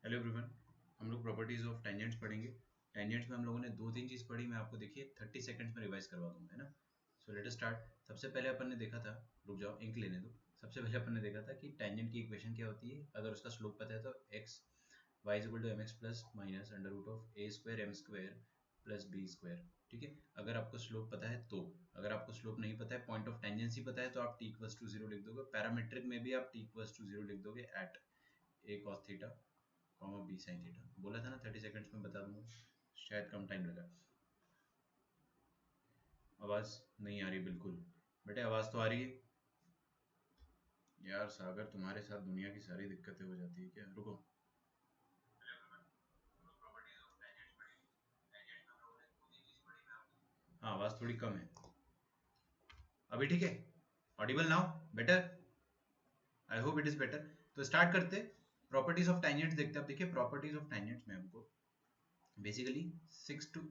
Hello everyone, हम लोग properties of tangents पढ़ेंगे। टेंजेंट्स में हम लोगों ने दो तीन चीज़ पढ़ी, मैं आपको देखिए 30 सेकंड्स में रिवाइज करवा दूंगा, है ना। So let us start. सबसे पहले अपन ने देखा था, रुक जाओ इंक लेने दो। सबसे पहले अपन ने देखा था कि टेंजेंट की इक्वेशन क्या होती है। अगर उसका स्लोप पता है तो X Y is equal to M X plus minus under root of A square M square plus B square. ठीक है, अगर आपको स्लोप पता है तो। अगर आपको स्लोप नहीं पता है, पॉइंट ऑफ टेंजेंसी पता है, तो आप टी इक्वल्स टू जीरो लिख दोगे। पैरामीट्रिक में भी आप टी इक्वल्स टू जीरो लिख दोगे at a cos theta comma b sine theta. बोला था ना 30 सेकंड्स में बता दूंगा, शायद कम टाइम लगा। आवाज़ नहीं आ रही बिल्कुल। बेटे आवाज़ तो आ रही है यार। सागर तुम्हारे साथ दुनिया की सारी दिक्कतें हो जाती है क्या? रुको। हाँ, आवाज़ थोड़ी कम है। अभी ठीक है? Audible now? Better? I hope it is better. तो स्टार्ट करते। प्रॉपर्टीज ऑफ टेंजेंट्स देखते हैं। अब देखिए प्रॉपर्टीज ऑफ टेंजेंट्स में हमको बेसिकली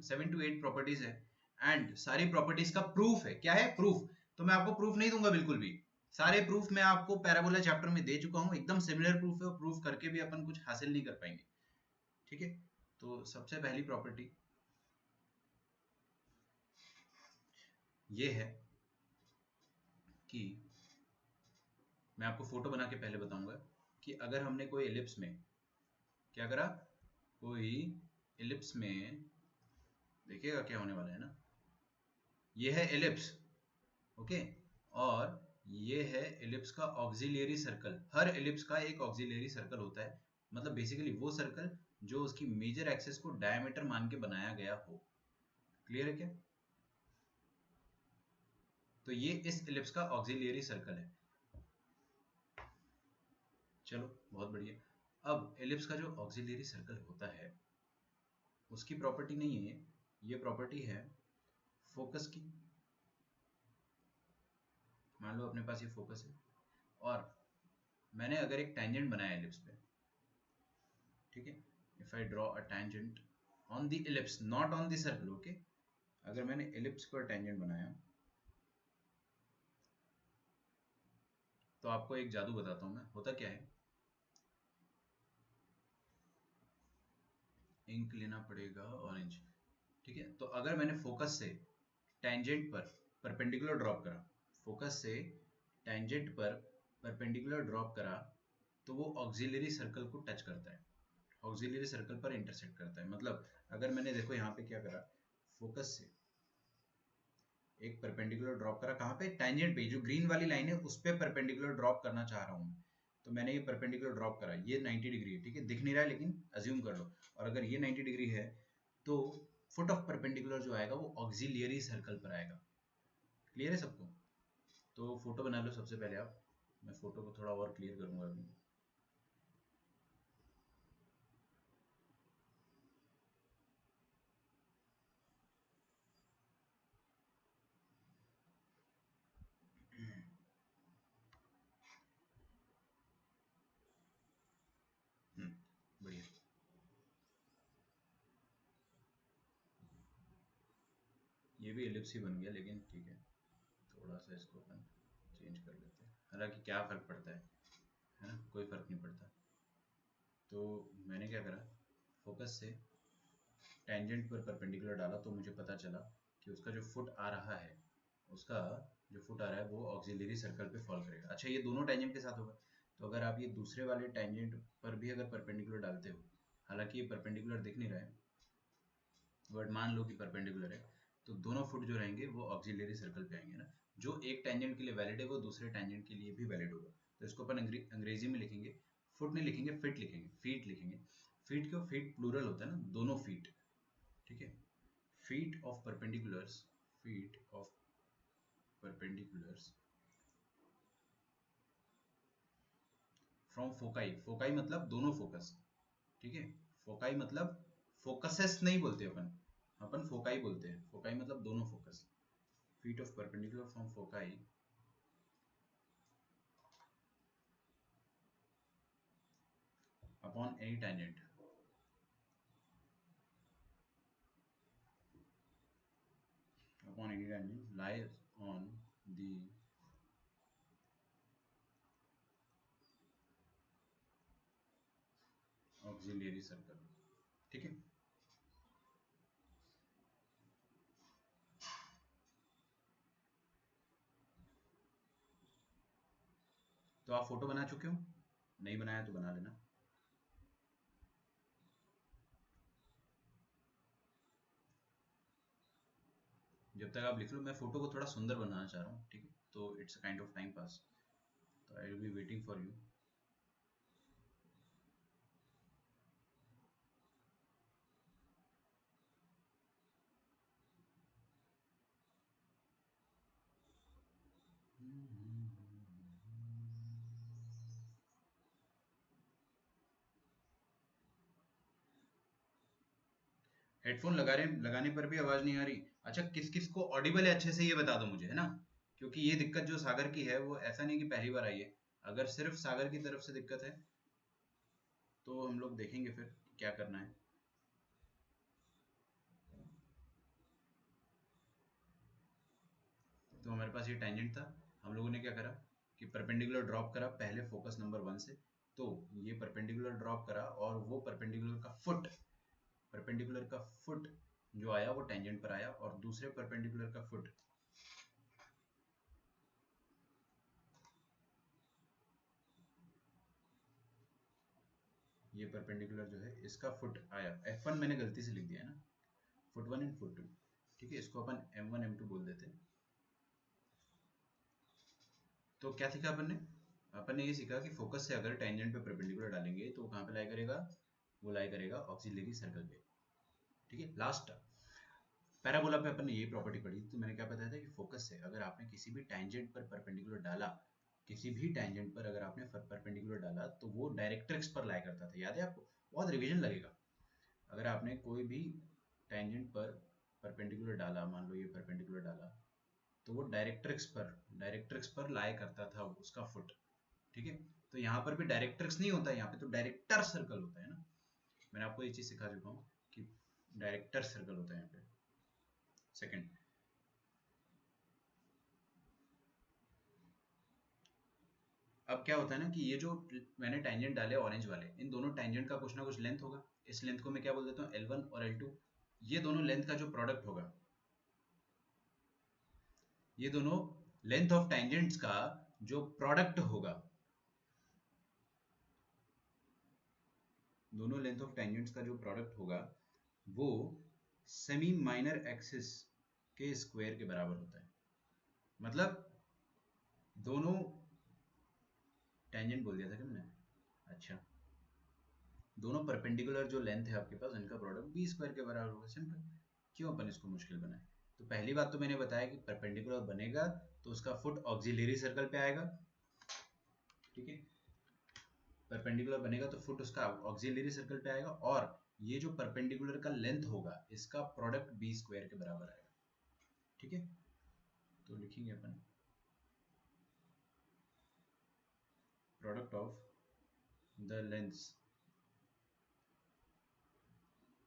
7 to 8 प्रॉपर्टीज है एंड सारी प्रॉपर्टीज का प्रूफ है। क्या है? प्रूफ। तो मैं आपको प्रूफ नहीं दूंगा बिल्कुल भी। सारे प्रूफ मैं आपको पैराबोला चैप्टर में दे चुका हूं। एकदम सिमिलर प्रूफ है और प्रूफ करके भी अपन कुछ हासिल नहीं कर पाएंगे। ठीक है, तो सबसे पहली प्रॉपर्टी ये है कि मैं आपको फोटो बना के पहले बताऊंगा कि अगर हमने कोई एलिप्स में क्या करा, कोई एलिप्स में, देखिएगा क्या होने वाला है ना। ये है एलिप्स, ओके, और ये है एलिप्स का ऑक्सिलियरी सर्कल। हर एलिप्स का एक ऑक्सिलियरी सर्कल होता है, मतलब बेसिकली वो सर्कल जो उसकी मेजर एक्सिस को डायमीटर मान के बनाया गया हो। क्लियर है क्या? तो ये इस एलिप्स का ऑक्सिलियरी सर्कल है। चलो बहुत बढ़िया। अब एलिप्स का जो ऑक्सिलियरी सर्कल होता है उसकी प्रॉपर्टी नहीं है ये प्रॉपर्टी है फोकस की। मान लो अपने पास ये फोकस है और मैंने अगर एक टेंजेंट बनाया एलिप्स पे, ठीक है, if I draw a tangent on the ellipse not on the circle, okay. अगर मैंने एलिप्स पर टेंजेंट बनाया तो आपको एक जादू बताता हूं मैं, होता क्या है। इंक लेना पड़ेगा ऑरेंज। ठीक है, तो अगर मैंने फोकस से टेंजेंट पर परपेंडिकुलर ड्रॉप करा, फोकस से टेंजेंट पर परपेंडिकुलर ड्रॉप करा, तो वो ऑक्सिलरी सर्कल को टच करता है, ऑक्सिलरी सर्कल पर इंटरसेक्ट करता है। मतलब अगर मैंने देखो यहाँ पे क्या करा, फोकस से एक परपेंडिकुलर ड्रॉप करा, कहाँ पे? टेंजेंट पे। जो ग्रीन वाली लाइन है उस पे परपेंडिकुलर ड्रॉप करना चाह रहा हूँ मैं। तो मैंने ये परपेंडिकुलर ड्रॉप करा, ये 90 डिग्री है, ठीक है, दिख नहीं रहा है लेकिन अज्यूम कर लो। और अगर ये 90 डिग्री है तो फुट ऑफ परपेंडिकुलर जो आएगा वो ऑक्सिलियरी सर्कल पर आएगा। क्लियर है सबको? तो फोटो बना लो सबसे पहले आप। मैं फोटो को थोड़ा और क्लियर करूंगा अभी। बढ़िया। ये भी एलिप्स ही बन गया लेकिन ठीक है, थोड़ा सा इसको अपन चेंज कर लेते हैं। हालांकि क्या फ़र्क पड़ता है ना, कोई फ़र्क नहीं पड़ता। तो मैंने क्या करा, फोकस से टेंजेंट पर परपेंडिकुलर डाला तो मुझे पता चला कि उसका जो फुट आ रहा है, उसका जो फुट आ रहा है वो ऑक्सिलरी सर्कल पे फॉल करेगा। अच्छा, ये दोनों टेंजेंट के साथ होगा। तो अगर आप ये दूसरे वाले टेंजेंट पर भी अगर परपेंडिकुलर डालते हो, हालांकि ये परपेंडिकुलर दिख नहीं रहा है बट मान लो कि परपेंडिकुलर है, तो दोनों फुट जो रहेंगे वो ऑक्सिलरी सर्कल पे आएंगे ना। जो एक टेंजेंट के लिए वैलिड है वो दूसरे टेंजेंट के लिए भी वैलिड होगा। तो इसको अपन अंग्रेजी में लिखेंगे, फुट नहीं लिखेंगे, फिट लिखेंगे, फीट लिखेंगे। फीट क्यों? फीट प्लूरल होता है ना, दोनों फीट। ठीक है, feet of perpendiculars, feet of perpendiculars from foci, foci मतलब दोनों फोकस। ठीक है, फोकाई मतलब फोकसेस नहीं बोलते अपन, अपन फोकाई बोलते हैं। फोकाई मतलब दोनों focus. feet of perpendicular from foci upon any tangent, upon any tangent lies on the auxiliary circle. ठीक है, तो आप फोटो बना चुके हो, नहीं बनाया तो बना लेना। जब तक आप लिख लो, मैं फोटो को थोड़ा सुंदर बनाना चाह रहा हूँ, ठीक है, तो it's a kind of time pass, तो I will be waiting for you. Headphone लगाने पर भी आवाज नहीं आ रही? अच्छा, किस किस को ऑडिबल है अच्छे से, ये बता दो मुझे, है ना, क्योंकि ये दिक्कत जो सागर की है वो ऐसा नहीं कि पहली बार आई है। अगर सिर्फ सागर की तरफ से दिक्कत है तो हम लोग देखेंगे फिर क्या करना है। तो हमारे पास ये टेंजेंट था, हम लोगों ने क्या करा कि परपेंडिकुलर ड्रॉप करा पहले फोकस नंबर 1 से, तो ये परपेंडिकुलर ड्रॉप करा और वो परपेंडिकुलर का फुट जो आया वो टेंजेंट पर आया, और दूसरे परपेंडिकुलर का फुट ये परपेंडिकुलर जो है इसका फुट आया, F1 मैंने गलती से लिख दिया है ना, फुट 1 एंड फुट 2, ठीक है, इसको अपन M1 M2 बोल देते हैं। तो क्या सीखा अपन ने ये सीखा कि फोकस से अगर टेंजेंट पे परपेंडिकुलर डालेंगे तो कहाँ पे लाई करेगा, वो लाई करेगा ऑक्सिलरी सर्कल पे। ठीक है, लास्ट पैराबोला पे अपन ने ये प्रॉपर्टी पढ़ी, तो मैंने क्या बताया था कि फोकस से अगर आपने किसी भी टेंजेंट पर परपेंडिकुलर डाला, किसी भी टेंजेंट पर अगर आपने परपेंडिकुलर डाला तो वो डायरेक्ट्रिक्स पर लाई करता था, याद है आपको? बहुत रिवीजन लगेगा। अगर आपने कोई भी टेंजेंट पर परपेंडिकुलर डाला, मान लो ये परपेंडिकुलर डाला, तो वो डायरेक्ट्रिक्स पर लाई करता था उसका फुट। ठीक है, तो यहाँ पर भी डायरेक्ट्रिक्स नहीं होता है, यहाँ पे तो डायरेक्टर सर्कल होता है ना, मैंने आपको ये चीज सिखा चुका हूँ कि डायरेक्टर सर्कल होता है यहाँ पे। सेकंड, अब क्या होता है ना कि ये जो मैंने टेंजेंट डाले ऑरेंज वाले, इन दोनों टेंजेंट का कुछ ना कुछ लेंथ होगा, इस लेंथ को मैं क्या बोल देता हूँ, L1 और L2। ये दोनों लेंथ का जो प्रोडक्ट होगा, ये दोनों लेंथ ऑफ टेंजेंट्स का जो प्रोडक्ट होगा, दोनों लेंथ ऑफ टेंजेंट्स का जो प्रोडक्ट होगा वो सेमी माइनर एक्सिस के स्क्वायर के बराबर होता है। मतलब दोनों टेंजेंट बोल दिया था क्या मैंने? अच्छा, दोनों परपेंडिकुलर जो लेंथ है आपके पास, इनका प्रोडक्ट बी स्क्वायर के बराबर होगा। सिंपल, क्यों अपन इसको मुश्किल बनाए? तो पहली बात तो मैंने बताया कि परपेंडिकुलर बनेगा तो उसका फुट ऑक्सिलरी सर्कल पे आएगा। ठीक है, परपेंडिकुलर बनेगा तो फुट उसका ऑक्सिलरी सर्कल पे आएगा, और ये जो परपेंडिकुलर का लेंथ होगा इसका प्रोडक्ट बी स्क्वायर के बराबर आएगा। ठीक है, तो लिखेंगे अपन product of the lens,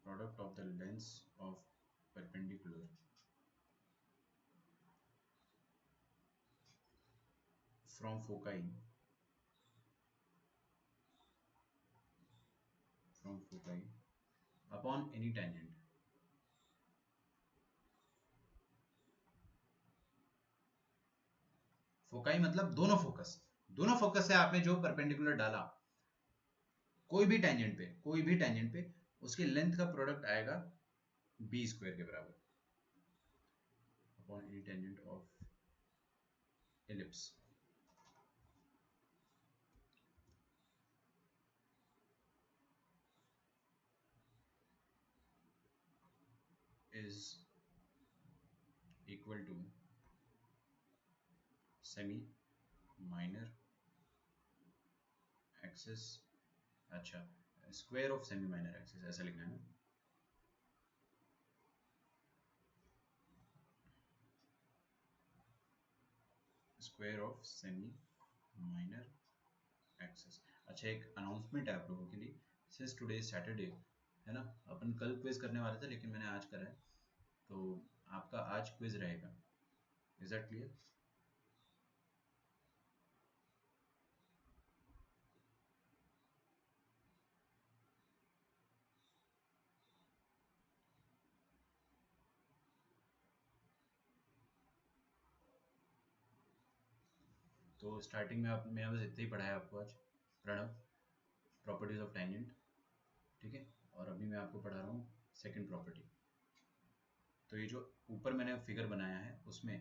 product of the lengths of perpendicular from foci upon any tangent। Foci मतलब दोनों फोकस से आपने जो परपेंडिकुलर डाला कोई भी टेंजेंट पे उसके लेंथ का प्रोडक्ट आएगा बी स्क्वायर के बराबर upon any tangent of ellipse. Is equal to semi minor axis, अच्छा square of semi minor axis ऐसा लिखना है ना, square of semi minor axis. अच्छा, एक अनाउंसमेंट है आप लोगों के लिए, सिंस टुडे सैटरडे है ना, अपन कल क्विज करने वाले थे लेकिन मैंने आज करा है, तो आपका आज क्विज रहेगा। Is that clear? तो स्टार्टिंग में आपने बस इतना ही पढ़ाया आपको आज, प्रणव, प्रॉपर्टीज ऑफ टेंजेंट, ठीक है। और अभी मैं आपको पढ़ा रहा हूँ सेकंड प्रॉपर्टी। तो ये जो ऊपर मैंने फिगर बनाया है उसमें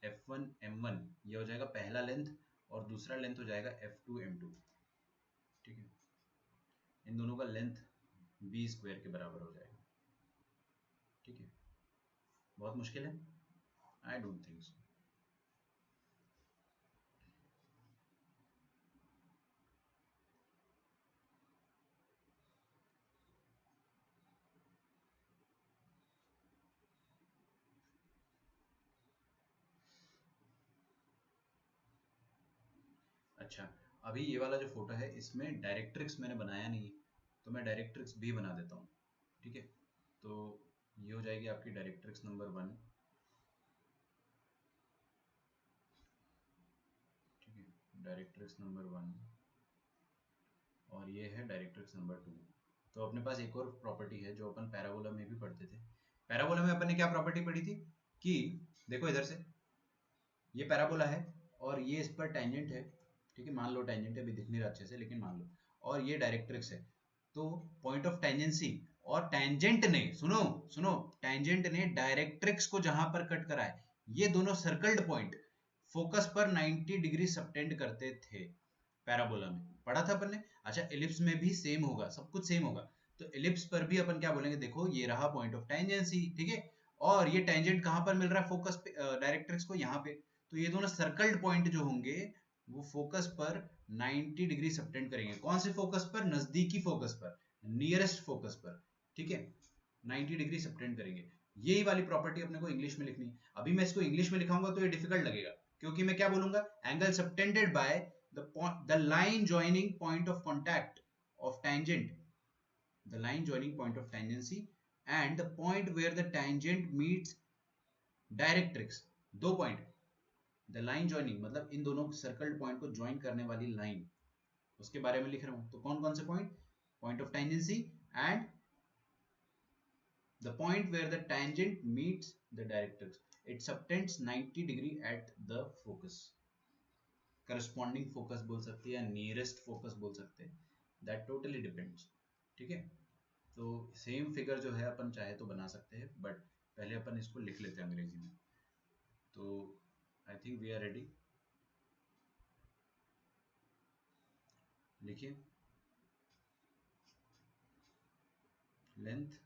F1 M1 ये हो जाएगा पहला लेंथ, और दूसरा लेंथ हो जाएगा F2 M2, ठीक है। इन दोनों का लेंथ b स्क्वायर के बराबर हो जाएगा, ठीक है। बहुत मुश्किल है? I don't think so. अच्छा, अभी ये वाला जो फोटो है इसमें डायरेक्ट्रिक्स मैंने बनाया नहीं है, तो मैं डायरेक्ट्रिक्स भी बना देता हूँ, ठीक है। तो ये हो जाएगी आपकी डायरेक्ट्रिक्स नंबर 1, ठीक है, डायरेक्ट्रिक्स नंबर 1, और ये है डायरेक्ट्रिक्स नंबर 2। तो अपने पास एक और प्रॉपर्टी है जो अपन पैराबोला में भी पढ़ते थे। पैराबोला में अपन ने क्या प्रॉपर्टी पढ़ी थी कि देखो इधर से ये पैराबोला है और ये इस पर टेंजेंट है, ठीक है, मान लो टेंजेंट है, अभी दिख नहीं रहा अच्छे से लेकिन मान लो, और ये डायरेक्ट्रिक्स है। तो पॉइंट ऑफ टेंजेंसी और टेंजेंट ने, सुनो सुनो, टेंजेंट ने डायरेक्ट्रिक्स को जहां पर कट करा है, ये दोनों सर्कल्ड पॉइंट फोकस पर 90 डिग्री सबटेंड करते थे। पैराबोला में पढ़ा था अपन ने। अच्छा, एलिप्स में भी सेम होगा, सब कुछ सेम होगा। तो एलिप्स पर भी अपन क्या बोलेंगे, देखो ये रहा पॉइंट ऑफ टेंजेंसी, ठीक है, और ये टेंजेंट कहां पर मिल रहा है फोकस पे, डायरेक्ट्रिक्स को यहाँ पे। तो ये दोनों सर्कल्ड पॉइंट जो होंगे वो फोकस पर 90 डिग्री सबटेंड करेंगे। कौन से फोकस पर? नजदीकी फोकस पर, नियरेस्ट फोकस पर, ठीक है, 90 डिग्री सबटेंड करेंगे। यही वाली प्रॉपर्टी अपने को इंग्लिश में लिखनी है। अभी मैं इसको इंग्लिश में लिखाऊंगा तो ये डिफिकल्ट लगेगा, क्योंकि मैं क्या बोलूंगा, angle subtended bye the line joining point of contact of tangent, the line joining point of tangency and the point where the tangent meets directrix. दो पॉइंट, द लाइन जॉइनिंग मतलब इन दोनों सर्कल पॉइंट को join करने वाली line, उसके बारे में लिख रहा हूं। तो कौन कौन से point? Point of tangency and the point where the tangent meets the directrix, it subtends 90 degree at the focus। Corresponding focus बोल सकते हैं या नियरेस्ट फोकस बोल सकते हैं, दैट टोटली डिपेंड्स, ठीक है। तो सेम फिगर जो है अपन चाहे तो बना सकते हैं, बट पहले अपन इसको लिख लेते हैं अंग्रेजी में। तो I think we are ready, लिखिए। Length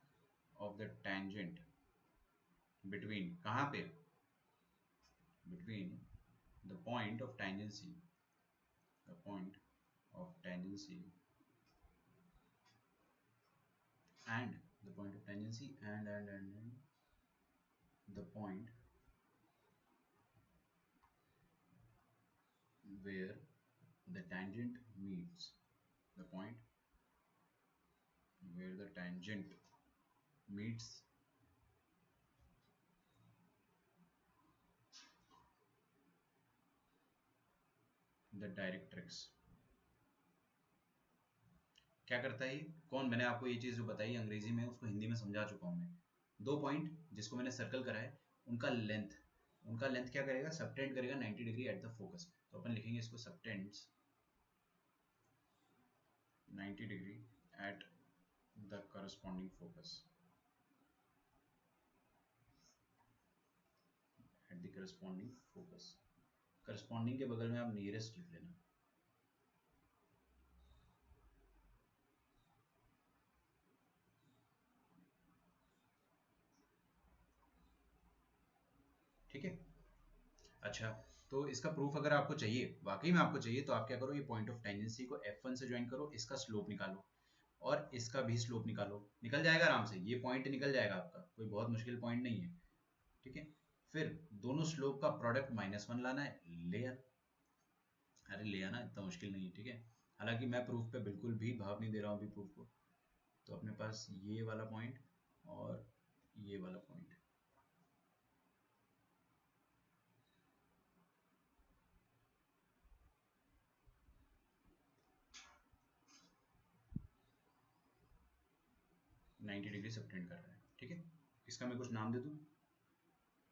of the tangent between, कहाँ पे? Between the point of tangency, the point of tangency and the point of tangency and the point where the tangent meets, the point where the tangent meets the directrix। क्या करता है ये? कौन? मैंने आपको ये चीज जो बताई अंग्रेजी में उसको हिंदी में समझा चुका हूं मैं। दो पॉइंट जिसको मैंने सर्कल करा है, उनका लेंथ क्या करेगा? सबटेंड करेगा 90 डिग्री एट द फोकस। तो अपन लिखेंगे इसको subtends 90 degree at the corresponding focus, at the corresponding focus. Corresponding के बगल में आप नियरेस्ट लिख लेना, ठीक है। अच्छा, तो इसका प्रूफ अगर आपको चाहिए, वाकई में आपको चाहिए, तो आप क्या करो, ये पॉइंट ऑफ टेंजेंसी को F1 से ज्वाइन करो, इसका स्लोप निकालो और इसका भी स्लोप निकालो, निकल जाएगा आराम से, ये पॉइंट निकल जाएगा आपका, कोई बहुत मुश्किल पॉइंट नहीं है, ठीक है। फिर दोनों स्लोप का प्रोडक्ट -1 लाना है, ले आना, अरे ले आना, इतना मुश्किल नहीं है, ठीक है। हालांकि मैं प्रूफ पे बिल्कुल भी भाव नहीं दे रहा हूँ अभी प्रूफ को। तो अपने पास ये वाला पॉइंट और ये वाला पॉइंट, 90 डिग्री सबटेंड कर रहा है, ठीक है। इसका मैं कुछ नाम दे दूँ,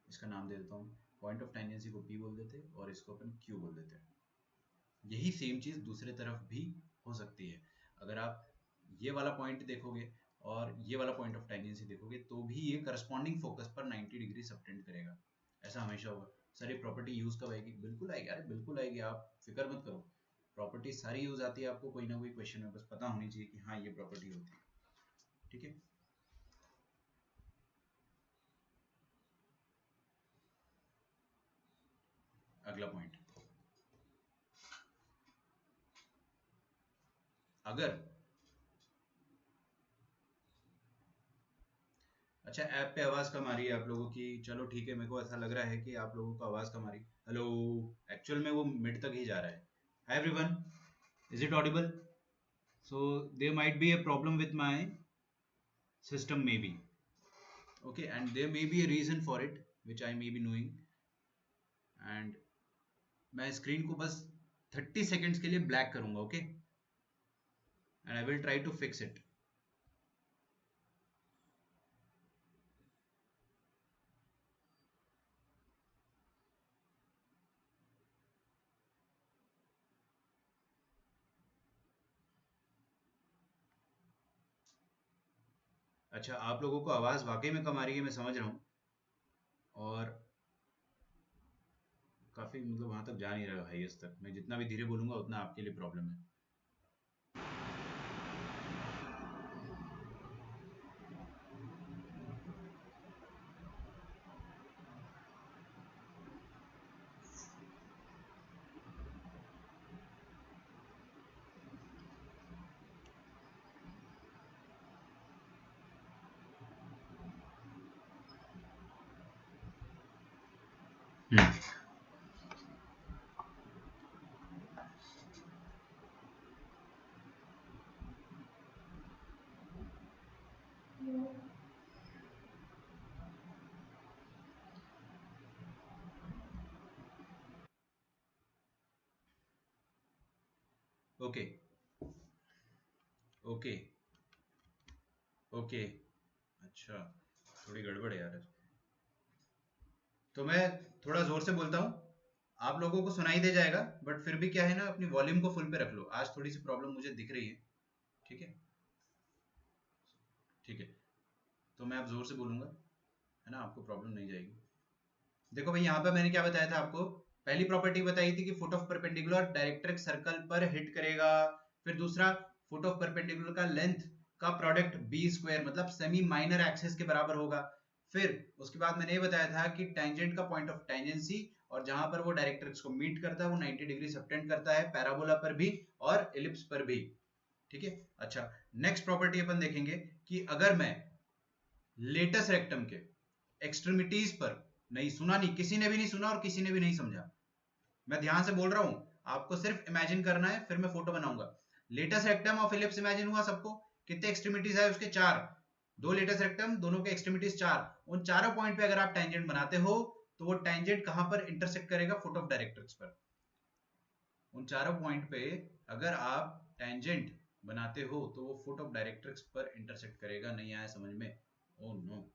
इसका नाम दे देता हूँ, पॉइंट ऑफ टेंजेंसी को P बोल देते और इसको अपन Q बोल देते हैं, यही सेम चीज़ दूसरे तरफ भी हो सकती है। अगर आप ये वाला पॉइंट देखोगे और ये वाला पॉइंट ऑफ टेंजेंसी देखोगे तो भी ये करस्पॉन्डिंग फोकस पर 90 डिग्री सबटेंड करेगा। ऐसा हमेशा होगा। सर ये प्रॉपर्टी यूज कब आएगी? बिल्कुल आएगी, अरे बिल्कुल आएगी, आप फिक्र मत करो। प्रॉपर्टी सारी यूज आती है, आपको कोई ना कोई क्वेश्चन में बस पता होनी चाहिए कि हाँ ये प्रॉपर्टी होती है। ठीक है, अगला पॉइंट। अगर अच्छा, ऐप पे आवाज कम आ रही है आप लोगों की, चलो ठीक है, मेरे को ऐसा लग रहा है कि आप लोगों को आवाज कम आ रही। हेलो, एक्चुअल में वो मिड तक ही जा रहा है। Hi everyone, is it Audible? So there might be a problem with my system maybe. Okay, and there may be a reason for it which I may be knowing, and मैं screen को बस 30 seconds के लिए black करूंगा, okay, and I will try to fix it. अच्छा, आप लोगों को आवाज़ वाकई में कम आ रही है, मैं समझ रहा हूँ, और काफ़ी मतलब वहां तक जा नहीं रहा हाईएस्ट तक। मैं जितना भी धीरे बोलूंगा उतना आपके लिए प्रॉब्लम है। ओके ओके ओके, अच्छा, थोड़ी गड़बड़ है यार। तो मैं थोड़ा जोर से बोलता हूँ, आप लोगों को सुनाई दे जाएगा, बट फिर भी क्या है ना, अपनी वॉल्यूम को फुल पे रख लो। आज थोड़ी सी प्रॉब्लम मुझे दिख रही है। ठीक है, ठीक है, तो मैं अब जोर से बोलूंगा, है ना, आपको प्रॉब्लम नहीं जाएगी। देखो भाई, यहाँ पे मैंने क्या बताया था आपको? पहली प्रॉपर्टी बताई थी कि foot of perpendicular directrix circle पर हिट करेगा। फिर दूसरा, फुट ऑफ परपेंडिकुलर का लेंथ का प्रोडक्ट बी स्क्वायर मतलब सेमी माइनर एक्सिस के बराबर होगा। फिर उसके बाद मैंने ये बताया था कि टेंजेंट का पॉइंट ऑफ टेंजेंसी और जहां पर वो डायरेक्ट्रिक्स को मीट करता है वो 90 डिग्री सबटेंड करता है, पैराबोला पर भी और इलिप्स पर भी। ठीक है, अच्छा, नेक्स्ट प्रॉपर्टी अपन देखेंगे कि अगर मैं लेटस रेक्टम के एक्सट्रीमिटीज पर, नहीं सुना, नहीं किसी ने भी नहीं सुना और किसी ने भी नहीं समझा, मैं ध्यान से बोल रहा हूं, आपको सिर्फ इमेजिन करना है, फिर मैं फोटो बनाऊंगा। Latus rectum of ellipse imagine हुआ सबको? कितने एक्सट्रीमिटीज है उसके? चार। दो लेटस रेक्टम, दोनों के एक्सट्रीमिटीज चार। उन चारों पॉइंट पे अगर आप टेंजेंट बनाते हो तो वो टेंजेंट कहां पर इंटरसेक्ट करेगा? फुट ऑफ डायरेक्ट्रिक्स पर। उन चारों पॉइंट पे अगर आप टेंजेंट बनाते हो तो वो फुट ऑफ डायरेक्ट्रिक्स पर इंटरसेक्ट करेगा। नहीं आया समझ में? Oh no.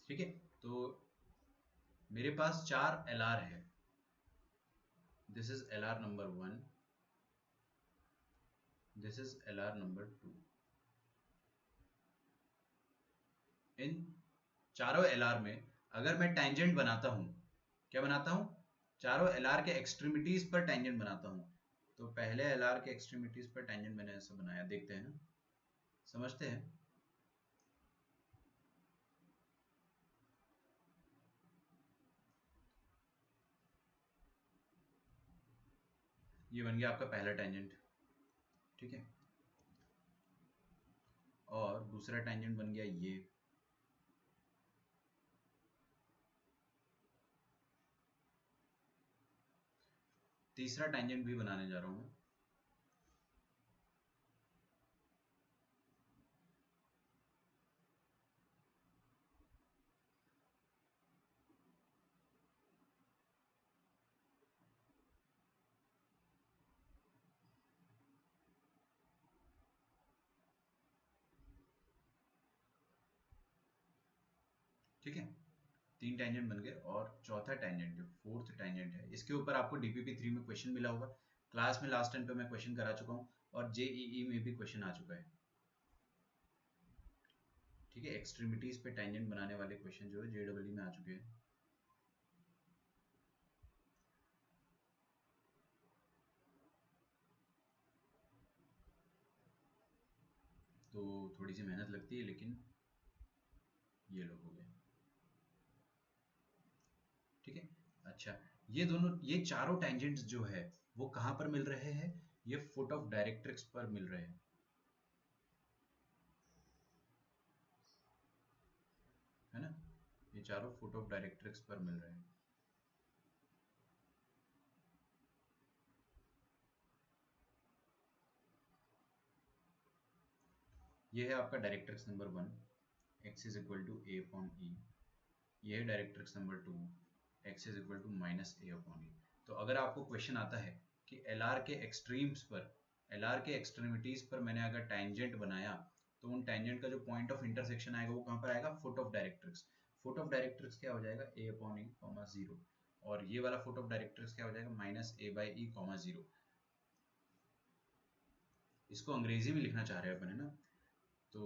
ठीक है, तो मेरे पास चार एल आर है। This is L R number one, this is L R number two. इन चारों एल आर में अगर मैं टेंजेंट बनाता हूं, क्या बनाता हूं? चारों एल आर के एक्सट्रीमिटीज पर टेंजेंट बनाता हूं। तो पहले एल आर के एक्सट्रीमिटीज पर टेंजेंट मैंने ऐसा बनाया, देखते हैं ना, समझते हैं। ये बन गया आपका पहला टेंजेंट। ठीक है, और दूसरा टेंजेंट बन गया ये। तीसरा टेंजेंट भी बनाने जा रहा हूं। ठीक है, 3 टेंजेंट बन गए, और चौथा टेंजेंट जो फोर्थ टेंजेंट है, इसके ऊपर आपको डीपीपी 3 में क्वेश्चन मिला होगा, क्लास में लास्ट टाइम पे मैं क्वेश्चन करा चुका हूँ, और जेईई में भी क्वेश्चन आ चुका है। ठीक है, एक्सट्रीमिटीज पे टेंजेंट बनाने वाले क्वेश्चन जो है जेईई में आ चुके हैं। तो थोड़ी सी मेहनत लगती है, लेकिन ये लोग हो गए। ठीक है, अच्छा, ये दोनों, ये चारों टेंजेंट्स जो है वो कहाँ पर मिल रहे हैं? ये फुट ऑफ डायरेक्ट्रिक्स पर मिल रहे हैं, है ना? ये चारों फुट ऑफ डायरेक्ट्रिक्स पर मिल रहे हैं। ये है आपका directrix number 1, x is equal to a upon e. ये है directrix number 2, x is equal to minus a upon e. तो अगर आपको क्वेश्चन आता है कि एल आर के एक्सट्रीम्स पर, एल आर के एक्सट्रीमिटीज पर मैंने अगर टेंजेंट बनाया, तो उन टेंजेंट का जो पॉइंट ऑफ इंटरसेक्शन आएगा वो कहाँ पर आएगा? Foot of directrix. Foot of directrix क्या हो जाएगा? ए अपॉन ई कॉमा जीरो। और ये वाला फुट ऑफ डायरेक्ट्रिक्स क्या हो जाएगा? Minus A by E comma zero. इसको अंग्रेजी में लिखना चाह रहे हैं अपन, है ना? तो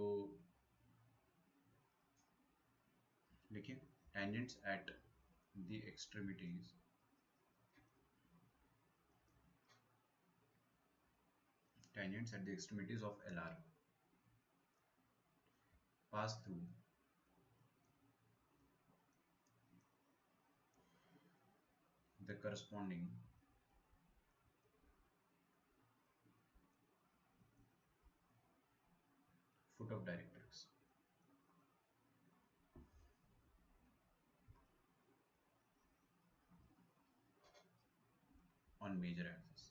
लिखिए, tangents at the extremities, tangents at the extremities of LR pass through the corresponding foot of directrix on major axis।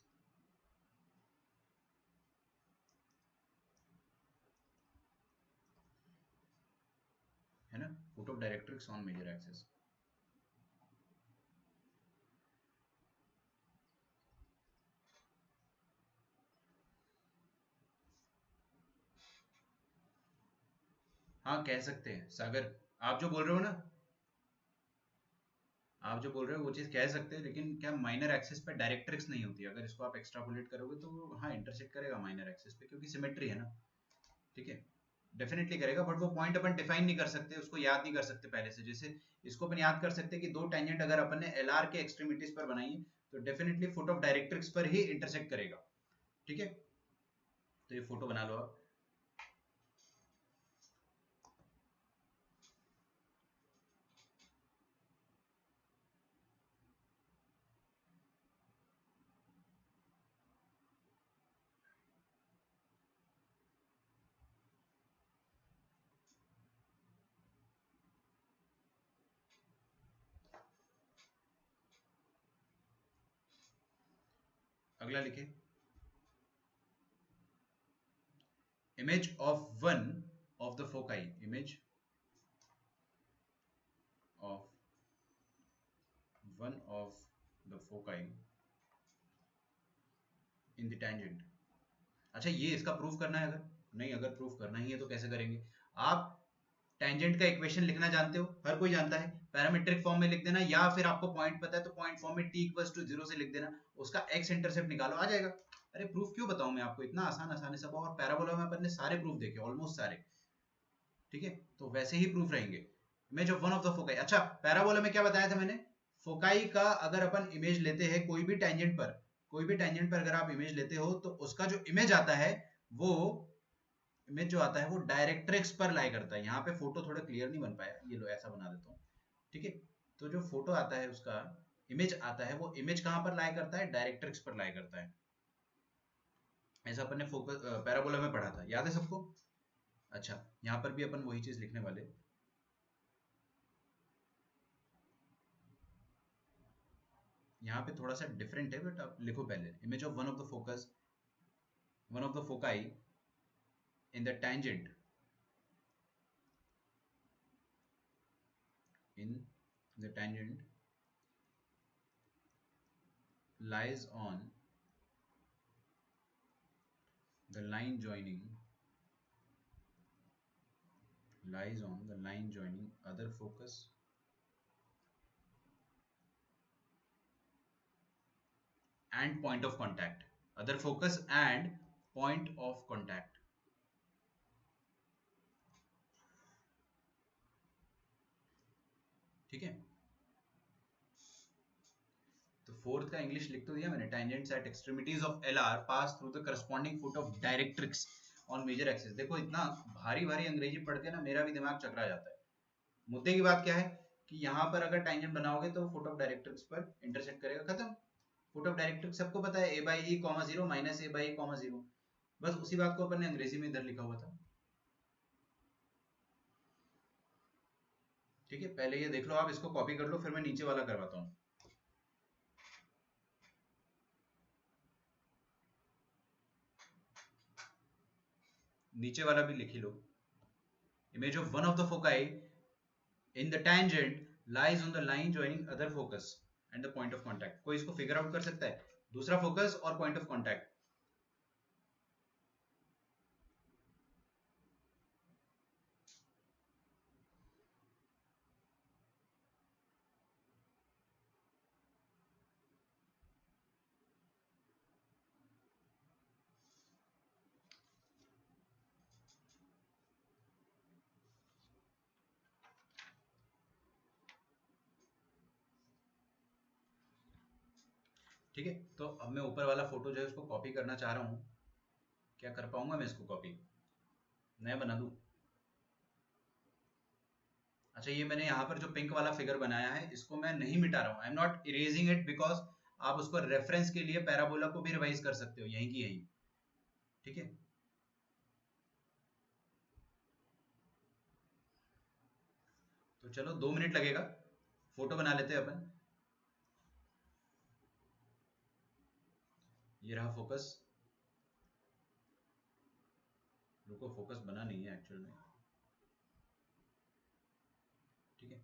है ना, foot of directrix on major axis। हाँ, कह सकते हैं सागर, आप जो बोल रहे हो ना, आप जो बोल रहे हो वो चीज कह सकते हैं, लेकिन क्या माइनर एक्सिस पे डायरेक्ट्रिक्स नहीं होती? अगर इसको आप एक्सट्रापोलेट करोगे तो हाँ इंटरसेक्ट करेगा माइनर एक्सिस पे, क्योंकि सिमेट्री है ना। ठीक है, डेफिनेटली करेगा, बट वो पॉइंट अपन डिफाइन नहीं कर सकते, उसको याद नहीं कर सकते पहले से। जैसे इसको अपन याद कर सकते हैं कि दो टेंजेंट अगर अपन ने एल आर के एक्सट्रीमिटीज पर बनाई है, तो डेफिनेटली फुट ऑफ डायरेक्ट्रिक्स पर ही इंटरसेक्ट करेगा। ठीक है, तो ये फोटो बना लो आप। अगला लिखे, image of one of the foci, image of one of the foci in the tangent। अच्छा, ये इसका प्रूफ करना है? अगर नहीं, अगर प्रूफ करना ही है तो कैसे करेंगे? आप टेंजेंट का इक्वेशन लिखना जानते हो, हर कोई जानता है, पैरामीट्रिक फॉर्म में लिख देना, या फिर आपको पॉइंट पता है तो पॉइंट फॉर्म में t इक्वल्स टू 0 से लिख देना, उसका x इंटरसेप्ट निकालो, आ जाएगा। अरे प्रूफ क्यों बताऊं मैं आपको, इतना आसान आसान है सब। और पैराबोला में अपन ने सारे प्रूफ देखे, ऑलमोस्ट सारे। ठीक है, तो वैसे ही प्रूफ रहेंगे। Image of one of the foci. अच्छा, पैराबोला में क्या बताया था मैंने? फोकाई का अगर अपन इमेज लेते हैं कोई भी टेंजेंट पर, कोई भी टेंजेंट पर अगर आप इमेज लेते हो, तो उसका जो इमेज आता है, वो इमेज जो आता है वो डायरेक्ट्रिक्स पर लाई करता है। यहाँ पे फोटो थोड़ा क्लियर नहीं बन पाया, ये लो ऐसा बना देता हूँ। ठीक है, तो जो फोटो आता है उसका इमेज आता है, वो इमेज कहाँ पर लाई करता है? डायरेक्ट्रिक्स पर लाई करता है। ऐसा अपन ने फोकस पैराबोला में पढ़ा था, याद है सबको? अच्छा, यहाँ पर भी अपन वही चीज लिखने वाले। यहाँ पे थोड़ा सा डिफरेंट है, बट आप लिखो पहले, image of one of the focus, one of the foci in the tangent, in the tangent lies on the line joining lies on the line joining other focus and point of contact. Other focus and point of contact. ठीक है, तो fourth का English लिख तो दिया मैंने. Tangents at extremities of LR pass through the corresponding foot of directrix on major axis. देखो इतना भारी भारी अंग्रेजी पढ़ के ना मेरा भी दिमाग चकरा जाता है. मुद्दे की बात क्या है कि यहाँ पर अगर टेंजेंट बनाओगे तो फुट ऑफ डायरेक्ट्रिक्स पर इंटरसेक्ट करेगा, खत्म. फुट ऑफ डायरेक्ट्रिक्स सबको पता है, a by E comma zero minus A by E comma zero. बस उसी बात को अपन ने अंग्रेजी में इधर लिखा हुआ था. ठीक है, पहले ये देख लो, आप इसको कॉपी कर लो, फिर मैं नीचे वाला करवाता हूँ. नीचे वाला भी लिख ही लो. Image of one of the foci in the tangent lies on the line joining other focus and the point of contact. कोई इसको फिगर आउट कर सकता है, दूसरा फोकस और पॉइंट ऑफ कॉन्टैक्ट. ठीक है, तो अब मैं ऊपर वाला फोटो जो है उसको कॉपी करना चाह रहा हूँ. क्या कर पाऊंगा मैं इसको कॉपी? नया बना दूं? अच्छा, ये मैंने यहाँ पर जो पिंक वाला फिगर बनाया है इसको मैं नहीं मिटा रहा हूँ. आई am not erasing it because आप उसको रेफरेंस के लिए पैराबोला को भी रिवाइज कर सकते हो यहीं की यहीं. ठीक है, तो चलो 2 मिनट लगेगा, फोटो बना लेते हैं अपन. ये रहा फोकस. रुको, फोकस बना नहीं है एक्चुअल में. ठीक है,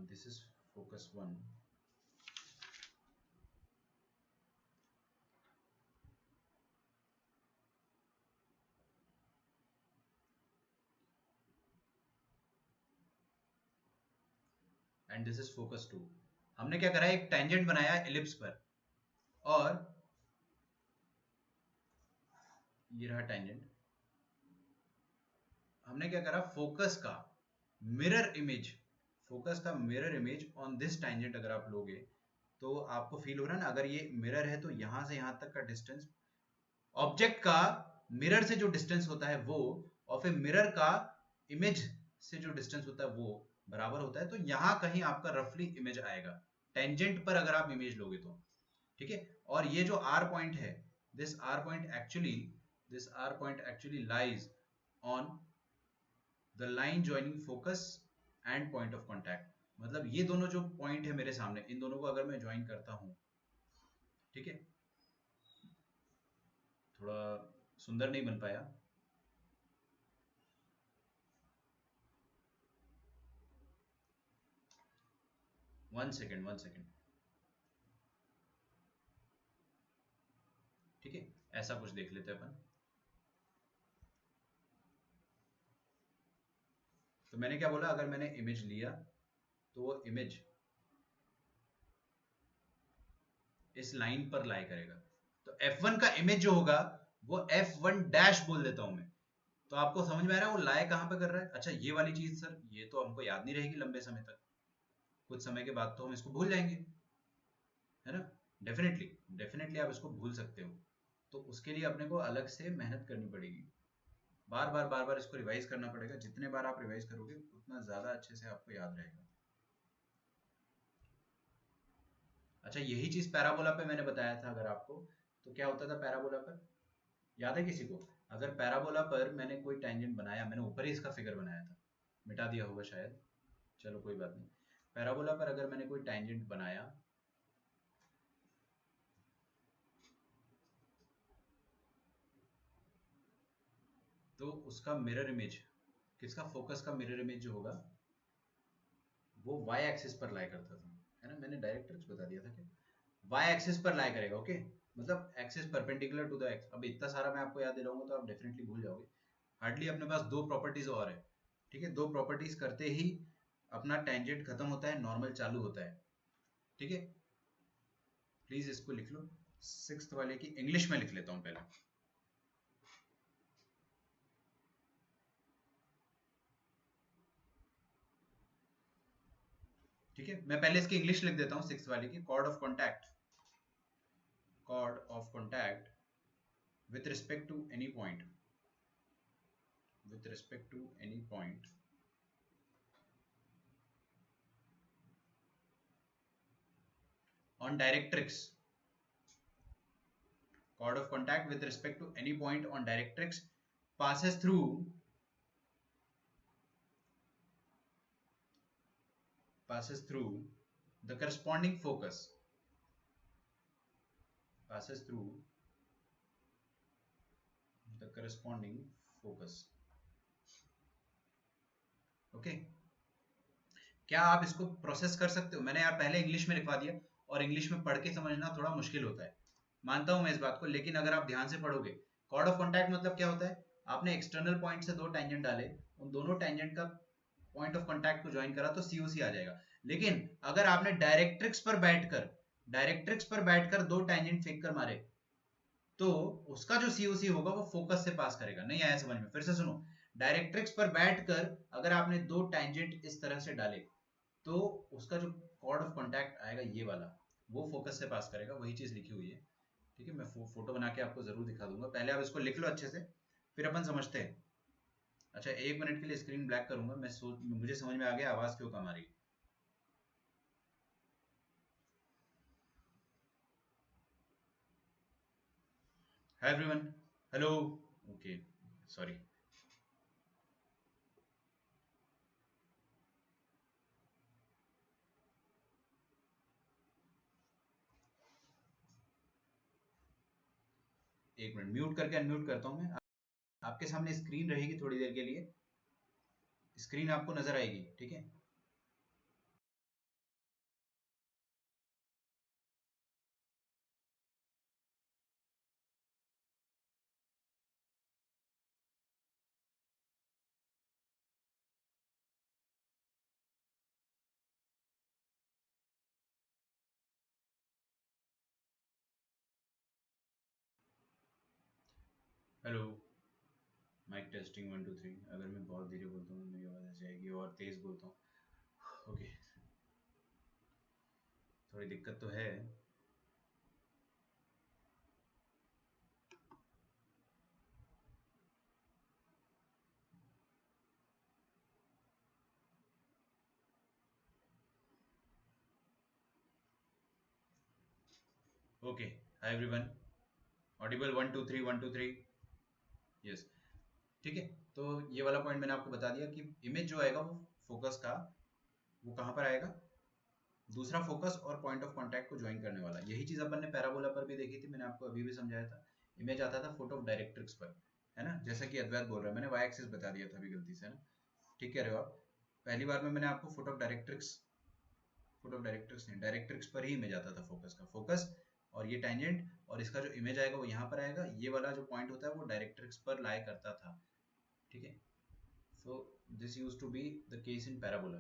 this is focus 1. And this is focus 2. हमने क्या करा है, एक टेंजेंट बनाया एलिप्स पर, और ये रहा टेंजेंट. हमने क्या करा, फोकस का मिरर इमेज, फोकस का mirror image on this tangent अगर आप लोगे तो आपको फील हो रहा है ना, अगर ये मिरर है तो यहां से यहां तक का डिस्टेंस ऑब्जेक्ट का मिरर से जो डिस्टेंस होता है वो, और फिर मिरर का इमेज से जो डिस्टेंस होता है वो बराबर होता है. तो यहां कहीं आपका रफली इमेज आएगा टेंजेंट पर अगर आप इमेज लोगे तो. ठीक है, और ये जो आर पॉइंट है, this R point actually lies on the line joining focus and point of contact. मतलब ये दोनों जो पॉइंट है मेरे सामने, इन दोनों को अगर मैं ज्वाइन करता हूं, ठीक है, थोड़ा सुंदर नहीं बन पाया. One second. ठीक है, ऐसा कुछ देख लेते हैं अपन. तो मैंने क्या बोला, अगर मैंने इमेज लिया तो वो इमेज इस लाइन पर लाई करेगा. तो F1 का इमेज जो होगा वो F1 डैश बोल देता हूं मैं. तो आपको समझ में आ रहा है वो लाई कहां पे कर रहा है. अच्छा, ये वाली चीज सर ये तो हमको याद नहीं रहेगी लंबे समय तक, कुछ समय के बाद तो हम इसको भूल जाएंगे, है ना. डेफिनेटली आप इसको भूल सकते हो. तो उसके लिए अपने को अलग से मेहनत करनी पड़ेगी, बार बार इसको रिवाइज करना पड़ेगा. जितने बार आप रिवाइज करोगे उतना ज्यादा अच्छे से आपको याद रहेगा. अच्छा, यही चीज पैराबोला पे मैंने बताया था अगर आपको, तो क्या होता था पैराबोला पर, याद है किसी को? अगर पैराबोला पर मैंने कोई टेंजेंट बनाया, मैंने ऊपर ही इसका फिगर बनाया था, मिटा दिया होगा शायद, चलो कोई बात नहीं. पैराबोला पर अगर मैंने कोई टेंजेंट बनाया तो उसका मिरर इमेज, किसका, फोकस का मिरर इमेज जो होगा वो y एक्सिस पर लाई करता था, है ना. मैंने डायरेक्ट्रिक्स बता दिया था क्या, y एक्सिस पर लाई करेगा. ओके, मतलब X is perpendicular to the X. अब इतना सारा मैं आपको याद दिलाऊंगा तो आप डेफिनेटली भूल जाओगे। हार्डली अपने पास दो प्रॉपर्टीज और है, ठीक है। दो प्रॉपर्टीज करते ही अपना टेंजेंट खत्म होता है, नॉर्मल चालू होता है, ठीक है। प्लीज इसको लिख लो। सिक्स्थ वाले की इंग्लिश में लिख लेता हूं पहले। ठीक है, मैं पहले इसकी इंग्लिश लिख देता हूं सिक्स्थ वाले की। Chord of contact, chord of contact with respect to any point, with respect to any point on directrix, chord of contact with respect to any point on directrix passes through the corresponding focus, passes through the corresponding focus। Okay okay? क्या आप इसको process कर सकते हो? मैंने यार पहले English में लिखवा दिया और इंग्लिश में पढ़ के समझना थोड़ा मुश्किल होता है, मानता हूं मैं इस बात को, लेकिन अगर आप ध्यान से पढ़ोगे, कॉर्ड ऑफ कॉन्टैक्ट मतलब क्या होता है? आपने एक्सटर्नल पॉइंट से दो टेंजेंट डाले, उन दोनों टेंजेंट का पॉइंट ऑफ कॉन्टैक्ट को ज्वाइन करा तो सीओसी आ जाएगा। लेकिन अगर आपने डायरेक्ट्रिक्स पर बैठकर दो टेंजेंट फेंक कर मारे तो उसका जो सीओसी होगा वो फोकस से पास करेगा। नहीं आया समझ में? फिर से सुनो। डायरेक्ट्रिक्स पर बैठकर अगर आपने दो टेंजेंट इस तरह से डाले तो उसका जो कॉर्ड ऑफ कॉन्टैक्ट आएगा ये वाला, वो फोकस से पास करेगा। वही चीज लिखी हुई है, ठीक है। मैं फोटो बना के आपको जरूर दिखा दूंगा। पहले आप इसको लिख लो अच्छे से, फिर अपन समझते हैं। अच्छा, एक मिनट के लिए स्क्रीन ब्लैक करूंगा। मुझे समझ में आ गया आवाज क्यों कम आ रही है। Hi everyone, hello. Okay, sorry. एक मिनट, म्यूट करके अनम्यूट करता हूँ मैं। आपके सामने स्क्रीन रहेगी थोड़ी देर के लिए, स्क्रीन आपको नजर आएगी, ठीक है। Hello, mike testing 1 2 3। अगर मैं बहुत धीरे बोलता हूँ मेरी आवाज़ ऐसे आएगी, और तेज बोलता हूँ ओके, थोड़ी दिक्कत तो है। Okay, hi everyone, Audible 1 2 3 1 2 3। Yes, ठीक है। तो ये वाला पॉइंट मैंने आपको बता दिया कि इमेज जो आएगा वो फोकस का, वो कहाँ पर आएगा? दूसरा फोकस और पॉइंट ऑफ कांटेक्ट को ज्वाइन करने वाला। यही चीज अपन ने पैराबोला पर भी देखी थी, मैंने आपको अभी भी समझाया था। इमेज आता था फुट ऑफ डायरेक्ट्रिक्स पर, है ना, जैसा कि अद्वैत बोल रहा है। मैंने वाई एक्सिस बता दिया था अभी गलती से, है ना। ठीक कह रहे हो आप। पहली बार में मैंने आपको फुट ऑफ डायरेक्ट्रिक्स नहीं, डायरेक्ट्रिक्स पर ही इमेज आता था फोकस का। फोकस और ये टेंजेंट और इसका जो इमेज आएगा वो यहाँ पर आएगा। ये वाला जो पॉइंट होता है वो डायरेक्ट्रिक्स पर लाई करता था, ठीक है। So this use to be the case in parabola,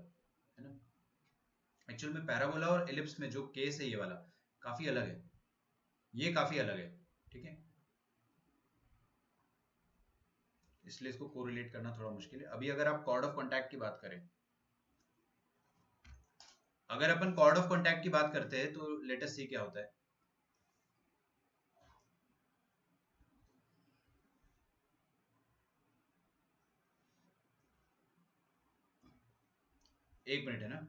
है ना। एक्चुअल में पैराबोला और एलिप्स में जो केस है ये वाला काफी अलग है, ये काफी अलग है, ठीक है। इसलिए इसको कोरिलेट करना थोड़ा मुश्किल है। अभी अगर आप कॉर्ड ऑफ कॉन्टैक्ट की बात करें, अगर अपन कॉर्ड ऑफ कॉन्टैक्ट की बात करते हैं तो लेट अस सी क्या होता है। एक मिनट, है ना।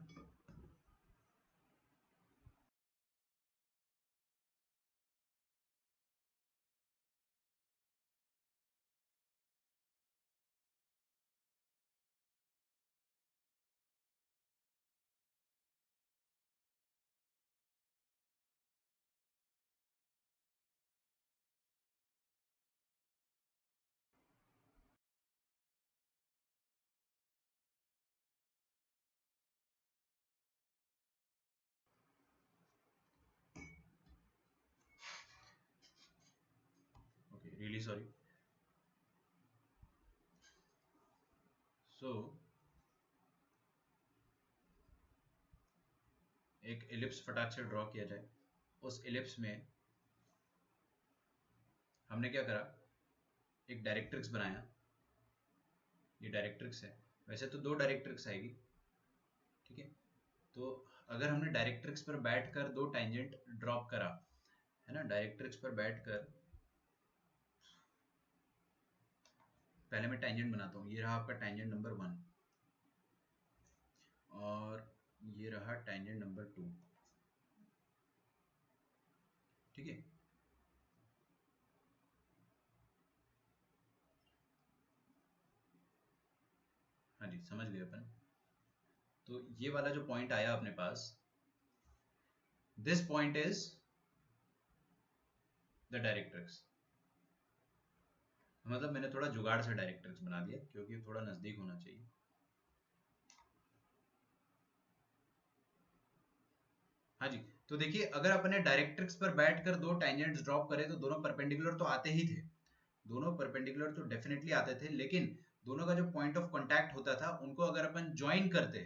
Really sorry. सो एक एलिप्स फटाक से ड्रॉ किया जाए। उस एलिप्स में हमने क्या करा, एक डायरेक्ट्रिक्स बनाया। ये डायरेक्ट्रिक्स है, वैसे तो दो डायरेक्ट्रिक्स आएगी, ठीक है। तो अगर हमने डायरेक्ट्रिक्स पर बैठकर दो टेंजेंट ड्रॉप करा, है ना, डायरेक्ट्रिक्स पर बैठकर, पहले मैं टेंजेंट बनाता हूँ। ये रहा आपका टेंजेंट नंबर 1 और ये रहा टेंजेंट नंबर 2, ठीक है। हाँ जी, समझ गए अपन। तो ये वाला जो पॉइंट आया अपने पास, this point is the directrix. मतलब मैंने थोड़ा जुगाड़ से डायरेक्ट्रिक्स बना दिया क्योंकि थोड़ा नजदीक होना चाहिए। हाँ जी, तो देखिए अगर अपने डायरेक्ट्रिक्स पर बैठकर दो टेंजेंट्स ड्रॉप करें तो दोनों परपेंडिकुलर तो आते ही थे, दोनों परपेंडिकुलर तो डेफिनेटली आते थे, लेकिन दोनों का जो पॉइंट ऑफ कांटेक्ट होता था उनको अगर अपन ज्वाइन करते,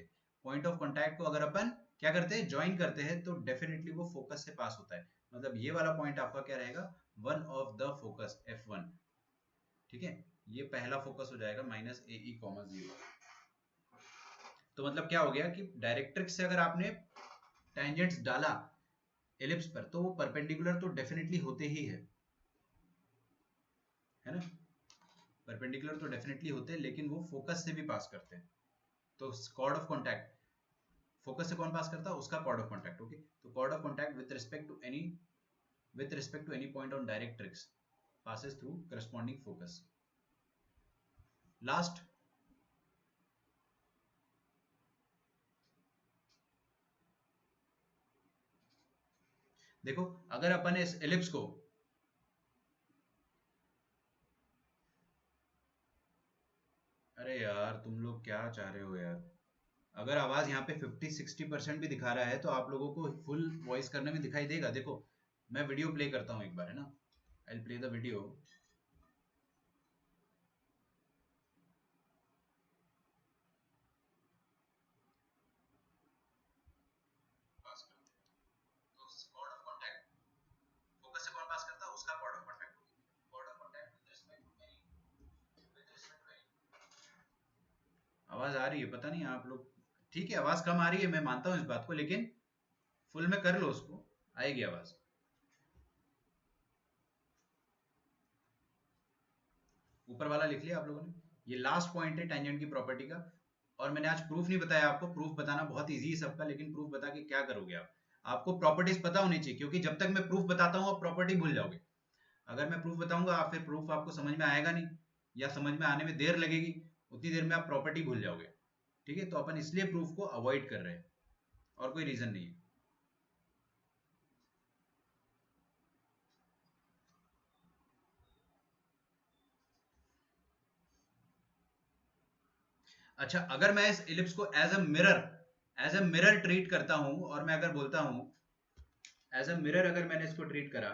पॉइंट ऑफ कांटेक्ट को अगर अपन क्या करते हैं, ज्वाइन करते हैं, तो डेफिनेटली वो फोकस से पास होता है। मतलब ये वाला पॉइंट आपका क्या रहेगा, one of the focus F1, ठीक है। ये पहला फोकस हो जाएगा -AE, 0। तो मतलब क्या हो गया कि डायरेक्ट्रिक्स से अगर आपने टेंजेंट्स डाला एलिप्स पर तो वो परपेंडिकुलर तो डेफिनेटली होते ही है ना, परपेंडिकुलर तो डेफिनेटली होते हैं, लेकिन वो फोकस से भी पास करते हैं। तो कॉर्ड ऑफ कॉन्टैक्ट, फोकस से कौन पास करता है, उसका कॉर्ड ऑफ कॉन्टैक्ट, ओके। तो chord of contact with respect to any point on directrix passes through corresponding focus। Last, देखो अगर अपन इस एलिप्स को, अरे यार तुम लोग क्या चाह रहे हो यार, अगर आवाज यहाँ पे 50-60% भी दिखा रहा है तो आप लोगों को फुल वॉइस करने में दिखाई देगा। देखो मैं वीडियो प्ले करता हूँ एक बार, है ना, I will play the video. आवाज आ रही है, पता नहीं आप लोग, ठीक है आवाज कम आ रही है, मैं मानता हूँ इस बात को, लेकिन फुल में कर लो उसको, आएगी आवाज। ऊपर वाला लिख लिया आप लोगों ने, ये लास्ट पॉइंट है टेंजेंट की प्रॉपर्टी का। और मैंने आज प्रूफ नहीं बताया आपको, प्रूफ बताना बहुत इजी है सबका, लेकिन प्रूफ बता के क्या करोगे आप, आपको प्रॉपर्टीज पता होनी चाहिए, क्योंकि जब तक मैं प्रूफ बताता हूँ आप प्रॉपर्टी भूल जाओगे। अगर मैं प्रूफ बताऊंगा आप फिर प्रूफ आपको समझ में आएगा नहीं, या समझ में आने में देर लगेगी, उतनी देर में आप प्रॉपर्टी भूल जाओगे, ठीक है। तो अपन इसलिए प्रूफ को अवॉइड कर रहे हैं, और कोई रीजन नहीं है। अच्छा, अगर मैं इस इलिप्स को एज अ मिरर ट्रीट करता हूं, और मैं अगर बोलता हूं एज अ मिरर, अगर मैंने इसको ट्रीट करा,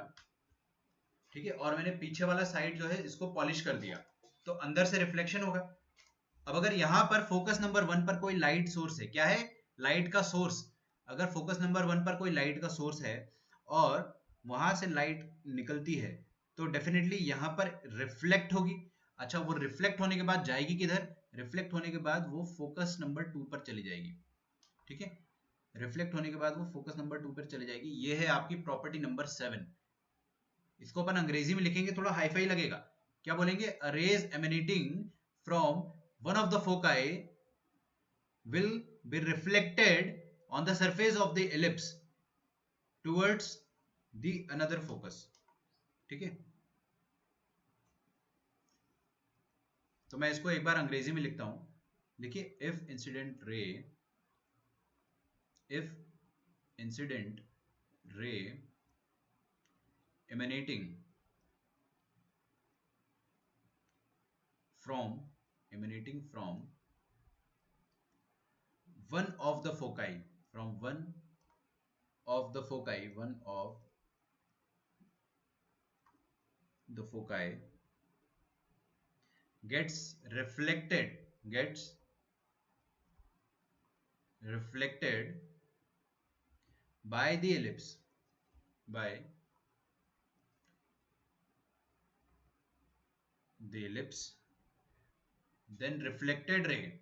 ठीक है, और मैंने पीछे वाला साइड जो है इसको पॉलिश कर दिया, तो अंदर से रिफ्लेक्शन होगा। अब अगर यहां पर फोकस नंबर 1 पर कोई लाइट सोर्स है, क्या है, लाइट का सोर्स, अगर फोकस नंबर 1 पर कोई लाइट का सोर्स है और वहां से लाइट निकलती है, तो डेफिनेटली यहां पर रिफ्लेक्ट होगी। अच्छा, वो रिफ्लेक्ट होने के बाद जाएगी किधर, रिफ्लेक्ट होने के बाद वो फोकस नंबर 2 पर चली जाएगी, ठीक है। रिफ्लेक्ट होने के बाद वो फोकस नंबर 2 पर चली जाएगी। ये है आपकी प्रॉपर्टी नंबर 7। इसको अपन अंग्रेजी में लिखेंगे, थोड़ा हाईफाई लगेगा, क्या बोलेंगे, a ray emanating from one of the foci will be reflected on the surface of the ellipse towards the another focus, ठीक है। तो मैं इसको एक बार अंग्रेजी में लिखता हूं, देखिए, if incident ray emanating from one of the foci, one of the foci gets reflected by the ellipse, by the ellipse, then reflected ray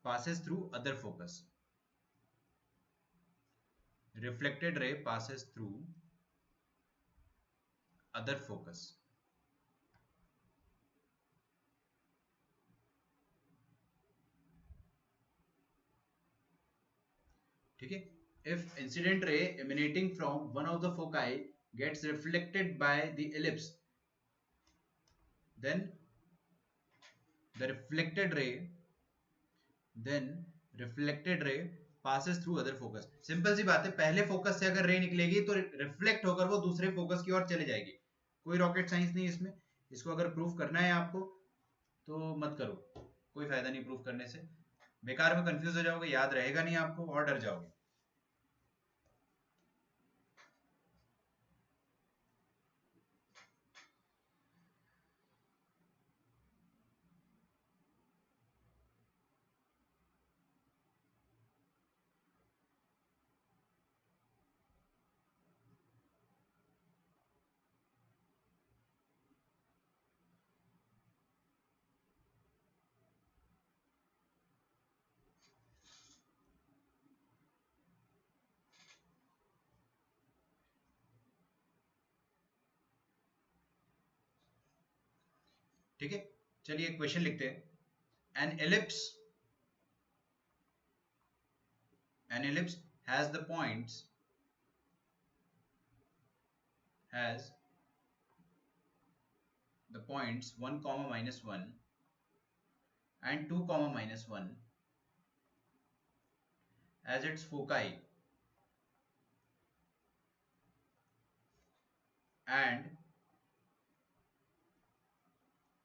passes through other focus. Reflected ray passes through other focus. ठीक है. If incident ray emanating from one of the foci gets reflected by the ellipse, then the reflected ray passes through other focus. Simple सी बात है, पहले focus से अगर रे निकलेगी तो रिफ्लेक्ट होकर वो दूसरे फोकस की ओर चले जाएगी. कोई रॉकेट साइंस नहीं इसमें. इसको अगर प्रूफ करना है आपको तो मत करो, कोई फायदा नहीं प्रूफ करने से. बेकार में कंफ्यूज हो जाओगे, याद रहेगा नहीं आपको और डर जाओगे. ठीक है, चलिए क्वेश्चन लिखते हैं. An ellipse has the points 1 comma minus 1 and 2 comma minus 1 as its foci, and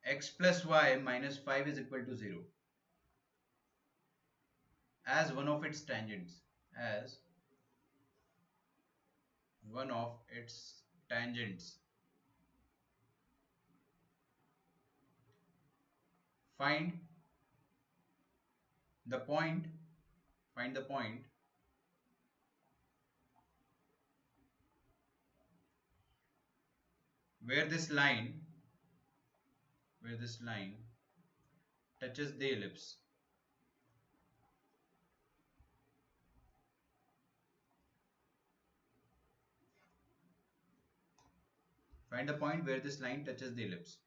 x plus y minus 5 is equal to 0 as one of its tangents. Find the point where this line touches the ellipse. Find the point where this line touches the ellipse.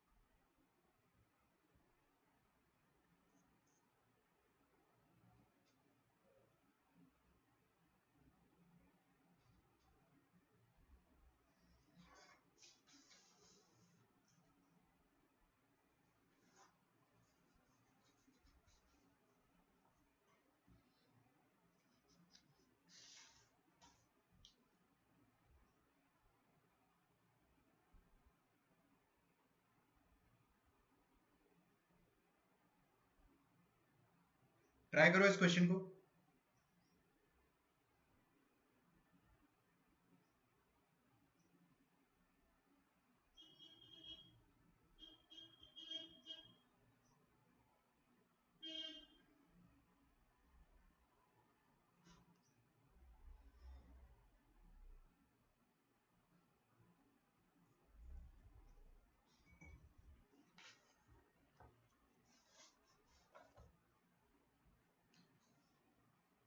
Try करो इस question को.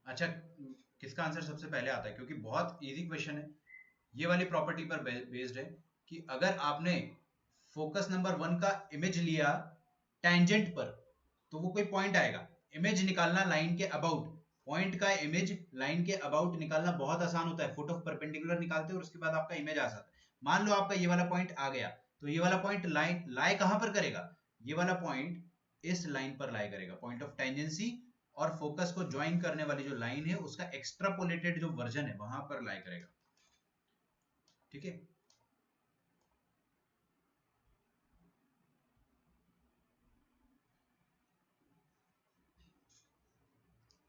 अच्छा, किसका answer सबसे पहले आता है? क्योंकि बहुत इजी क्वेश्चन है. ये वाली प्रॉपर्टी पर बेस्ड है कि अगर आपने फोकस नंबर 1 का इमेज लिया टेंजेंट पर तो वो कोई पॉइंट आएगा. इमेज निकालना लाइन के अबाउट, पॉइंट का इमेज लाइन के अबाउट निकालना बहुत आसान होता है. फुट ऑफ परपेंडिकुलर निकालते हो और उसके बाद आपका इमेज आ जाता है. मान लो आपका ये वाला पॉइंट आ गया तो ये वाला पॉइंट लाई कहां पर करेगा? ये वाला पॉइंट इस लाइन पर लाई करेगा. पॉइंट ऑफ टेंजेंसी और फोकस को ज्वाइन करने वाली जो लाइन है उसका एक्स्ट्रापोलेटेड जो वर्जन है वहां पर लाई करेगा. ठीक है,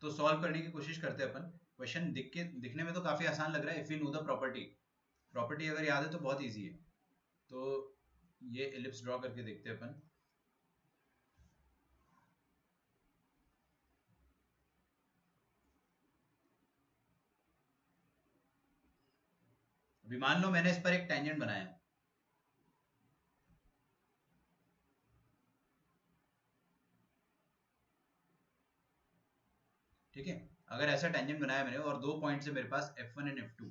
तो सॉल्व करने की कोशिश करते हैं अपन. क्वेश्चन दिखने में तो काफी आसान लग रहा है. If you know the property, property अगर याद है तो बहुत इजी है। तो ये एलिप्स ड्रॉ करके देखते हैं अपन। अभी मान लो मैंने इस पर एक टेंजेंट बनाया, ठीक है। अगर ऐसा टेंजेंट बनाया मैंने और दो पॉइंट से मेरे पास F1 and F2,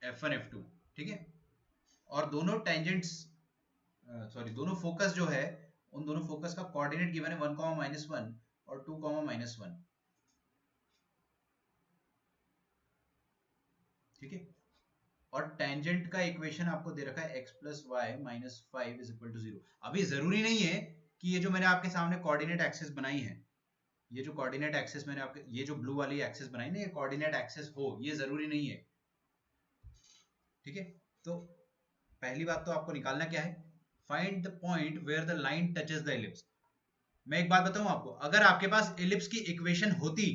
F1 F2, ठीक है। और दोनों टेंजेंट्स, सॉरी दोनों फोकस जो है, उन दोनों फोकस का कोऑर्डिनेट गिवन है 1, -1 और 2, -1, ठीक है। और टेंजेंट का इक्वेशन आपको दे रखा है x+y-5 = 0। अभी जरूरी नहीं है कि ये जो मैंने आपके सामने कोऑर्डिनेट एक्सिस बनाई है, ये जो कोऑर्डिनेट एक्सिस मैंने आपके, ये जो ब्लू वाली एक्सिस बनाई ना, ये कोऑर्डिनेट एक्सिस हो, ये जरूरी नहीं है, ठीक है। तो पहली बात तो आपको निकालना क्या है, find the point where the line touches the ellipse. मैं एक बात बताऊं आपको, अगर आपके पास एलिप्स की इक्वेशन होती,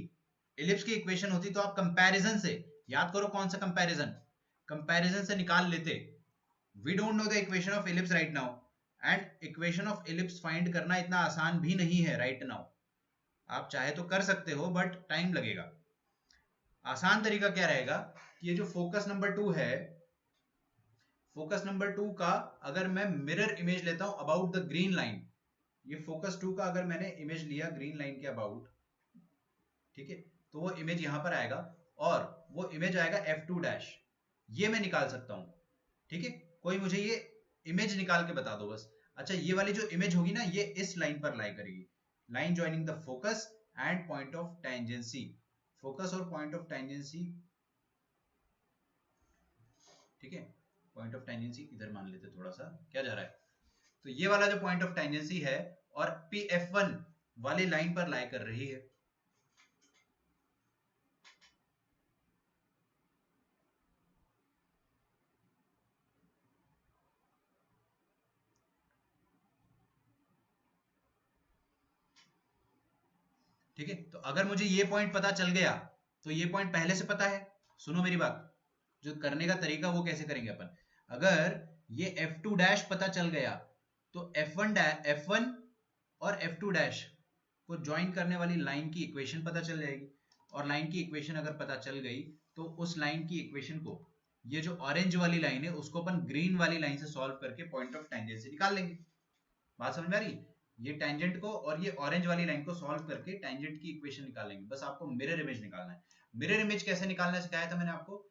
एलिप्स की इक्वेशन होती तो आप कंपैरिजन से, याद करो कौन सा कंपैरिजन, कंपैरिजन से निकाल लेते। We don't know the equation of ellipse right now, and equation of ellipse find करना इतना आसान भी नहीं है राइट नाउ। आप चाहे तो कर सकते हो बट टाइम लगेगा। आसान तरीका क्या रहेगा कि ये जो फोकस नंबर 2 है, फोकस नंबर 2 का अगर मैं मिरर इमेज लेता हूं अबाउट द ग्रीन लाइन, ये फोकस 2 का अगर मैंने इमेज लिया ग्रीन लाइन के अबाउट, ठीक है, तो वो इमेज यहां पर आएगा और वो इमेज आएगा F2 ये मैं निकाल सकता हूं, ठीक है। कोई मुझे ये इमेज निकाल के बता दो बस। अच्छा, ये वाली जो इमेज होगी ना, ये इस लाइन पर लाई करेगी, line joining the focus and point of tangency, focus और पॉइंट ऑफ टेंजेंसी, ठीक है। पॉइंट ऑफ टेंजेंसी इधर मान लेते, थोड़ा सा क्या जा रहा है, तो ये वाला जो पॉइंट ऑफ टेंजेंसी है और PF1 वाली लाइन पर लाई कर रही है। ठीक है, तो अगर मुझे ये पॉइंट पता चल गया तो ये पॉइंट पहले से पता है। सुनो मेरी बात, जो करने का तरीका वो कैसे करेंगे अपन, अगर ये F2 पता चल गया तो F1 और F2 को ज्वाइन करने वाली लाइन की इक्वेशन पता चल जाएगी, और लाइन की इक्वेशन अगर पता चल गई तो उस लाइन की इक्वेशन को, ये जो ऑरेंज वाली लाइन है उसको अपन ग्रीन वाली लाइन से सॉल्व करके पॉइंट ऑफ टेंजेंसी निकाल लेंगे। बात समझ में आ रही, ये टेंजेंट को और ये ऑरेंज वाली लाइन को सॉल्व करके टेंजेंट की इक्वेशन निकालेंगे। बस आपको मिरर इमेज निकालना है। मिरर इमेज कैसे निकालना सिखाया था मैंने आपको।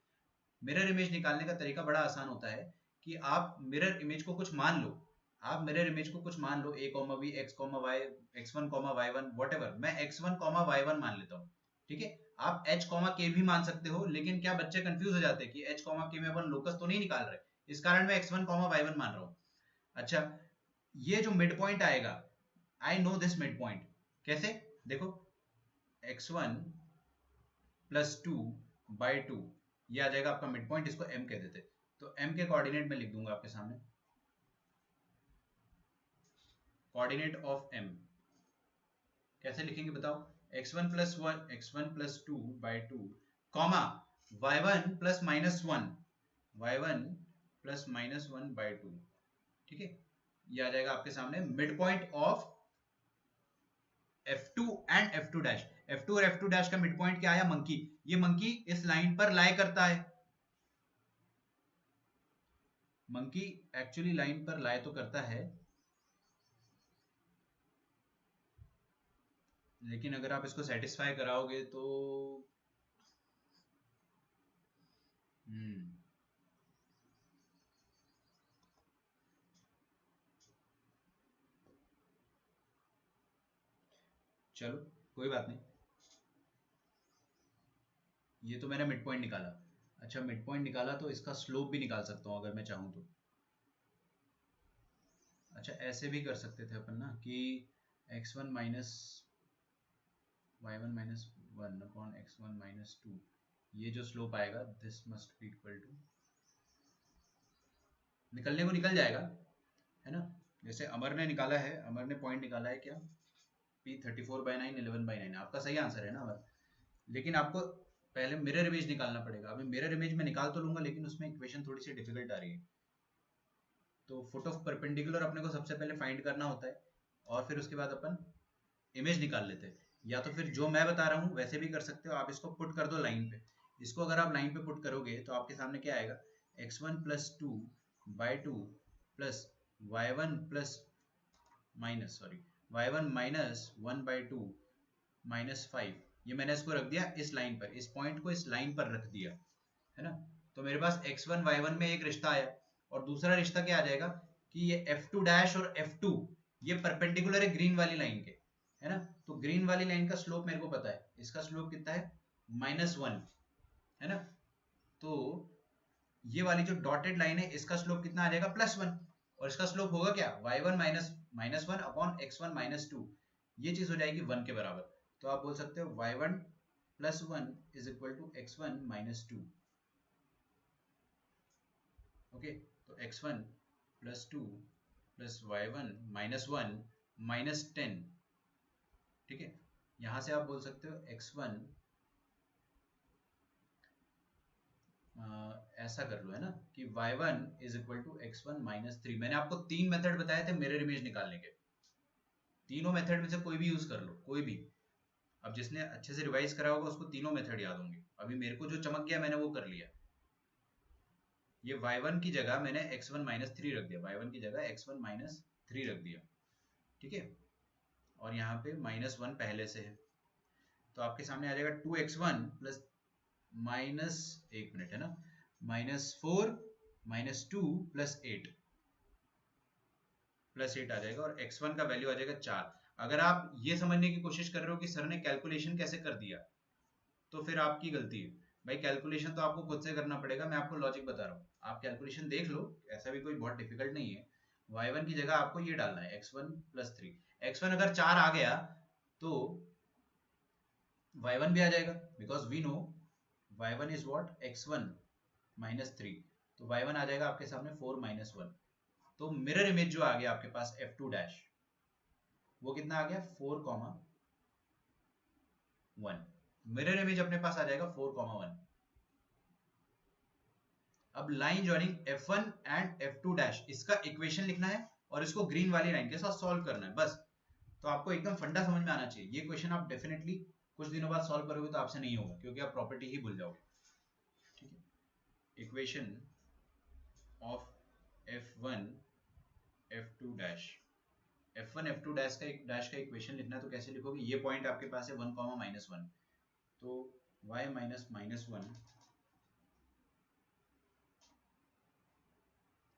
मिरर इमेज निकालने का तरीका बड़ा आसान होता है कि आप मिरर इमेज को कुछ मान लो, आप मिरर इमेज को कुछ मान लो, a, b, x, y, x1, y1 whatever, मैं x1, y1 मान लेता हूँ, ठीक है। आप h, k भी मान सकते हो, लेकिन क्या बच्चे कंफ्यूज हो जाते हैं कि h, k में अपन लोकस तो नहीं निकाल रहे, इस कारण मैं x1, y1 मान रहा हूँ। अच्छा, ये जो मिड पॉइंट आएगा, I know this mid point, कैसे, देखो x1 + 2/2, ये आ जाएगा आपका मिड पॉइंट, इसको m कह देते। तो m के कोऑर्डिनेट में लिख दूंगा आपके सामने, कोऑर्डिनेट ऑफ m कैसे लिखेंगे बताओ, x1 + 2/2 कॉमा y1 + -1, y1 + -1/2, ठीक है। ये आ जाएगा आपके सामने mid point of F2 and F2 F2 और F2 का मिड पॉइंट क्या आया, मंकी। ये मंकी इस लाइन पर लाई करता है, मंकी एक्चुअली लाइन पर लाई तो करता है, लेकिन अगर आप इसको सेटिस्फाई कराओगे तो हम्म चलो कोई बात नहीं, ये तो मैंने मिड पॉइंट निकाला। अच्छा, मिड पॉइंट निकाला तो इसका स्लोप भी निकाल सकता हूँ अगर मैं चाहूँ तो। अच्छा, ऐसे भी कर सकते थे अपन ना कि x1 - y1 - 1/x1 - 2, ये जो स्लोप आएगा this must be equal to, निकलने को निकल जाएगा, है ना। जैसे अमर ने निकाला है, अमर ने पॉइंट निकाला है क्या, P 34/9 11/9, आपका सही आंसर है ना अमर। लेकिन आपको पहले मिरर इमेज निकालना पड़ेगा। अभी मिरर इमेज में निकाल तो लूंगा, लेकिन उसमें इक्वेशन थोड़ी सी डिफिकल्ट आ रही है। तो फुट ऑफ परपेंडिकुलर अपने को सबसे पहले फाइंड करना होता है, और फिर उसके बाद अपन इमेज निकाल लेते हैं। या तो फिर जो मैं बता रहा हूँ वैसे भी कर सकते हो, आप इसको पुट कर दो लाइन पे। इसको अगर आप लाइन पे पुट करोगे तो आपके सामने क्या आएगा, x1 plus two by two plus y one plus minus sorry y one minus one by two minus five. ये मैंने इसको रख दिया इस लाइन पर, इस पॉइंट को इस लाइन पर रख दिया, है ना। तो मेरे पास x1 y1 में एक रिश्ता आया, और दूसरा रिश्ता क्या आ जाएगा कि ये f2 डैश और f2 ये परपेंडिकुलर है ग्रीन वाली लाइन के, है ना। तो ग्रीन वाली लाइन का स्लोप मेरे को पता है, इसका स्लोप कितना है, -1, है ना। तो ये वाली जो डॉटेड लाइन है इसका स्लोप कितना आ जाएगा, +1। और इसका स्लोप होगा क्या, y1 minus one upon x1 minus to, ये चीज हो जाएगी 1 के बराबर। तो आप बोल सकते हो y1 plus 1 is equal to x1 minus two. Okay, तो x1 plus two plus y1 minus one minus 10। ठीक है, यहां से आप बोल सकते हो x1 ऐसा कर लो, है ना, कि y1 is equal to x1 minus three. मैंने आपको 3 मेथड बताए थे मिरर इमेज निकालने के, तीनों मेथड में से कोई भी यूज कर लो, कोई भी। अब जिसने अच्छे से रिवाइज करा होगा उसको तीनों मेथड याद होंगे। अभी मेरे को जो चमक गया मैंने वो कर लिया। ये y1 की जगह मैंने x1 माइनस थ्री रख दिया, y1 की जगह x1 माइनस थ्री रख दिया, ठीक है। और यहाँ पे -1 पहले से है, तो आपके सामने आ जाएगा 2x1 प्लस माइनस, एक मिनट, है ना, -4 -2 प्लस 8 आ जाएगा, और x1 का वैल्यू आ जाएगा 4। अगर आप ये समझने की कोशिश कर रहे हो कि सर ने कैलकुलेशन कैसे कर दिया, तो फिर आपकी गलती है भाई। कैलकुलेशन तो आपको खुद से करना पड़ेगा, मैं आपको लॉजिक बता रहा हूँ, आप कैलकुलेशन देख लो, ऐसा भी कोई बहुत डिफिकल्ट नहीं है। y1 की जगह आपको ये डालना है x1 प्लस थ्री। x1 अगर 4 आ गया तो y1 भी आ जाएगा, because we know y1 is what, x1 minus three. तो y1 आ जाएगा आपके सामने 4 माइनस वन। तो मिरर इमेज जो आ गया आपके पास f2 डैश, वो कितना आ गया, 4,1। मिरर इमेज अपने पास आ जाएगा 4,1। अब line joining f1 and f2 dash, इसका इक्वेशन लिखना है और इसको ग्रीन वाली लाइन के साथ सॉल्व करना है, बस। तो आपको एकदम फंडा समझ में आना चाहिए। ये क्वेश्चन आप डेफिनेटली कुछ दिनों बाद सॉल्व करोगे तो आपसे नहीं होगा, क्योंकि आप प्रॉपर्टी ही भूल जाओगे, ठीक है। Equation of f1 f2 dash, f1 f2 dash का इक्वेशन लिखना है, तो कैसे लिखोगे, ये पॉइंट आपके पास है 1, -1, तो y minus minus one,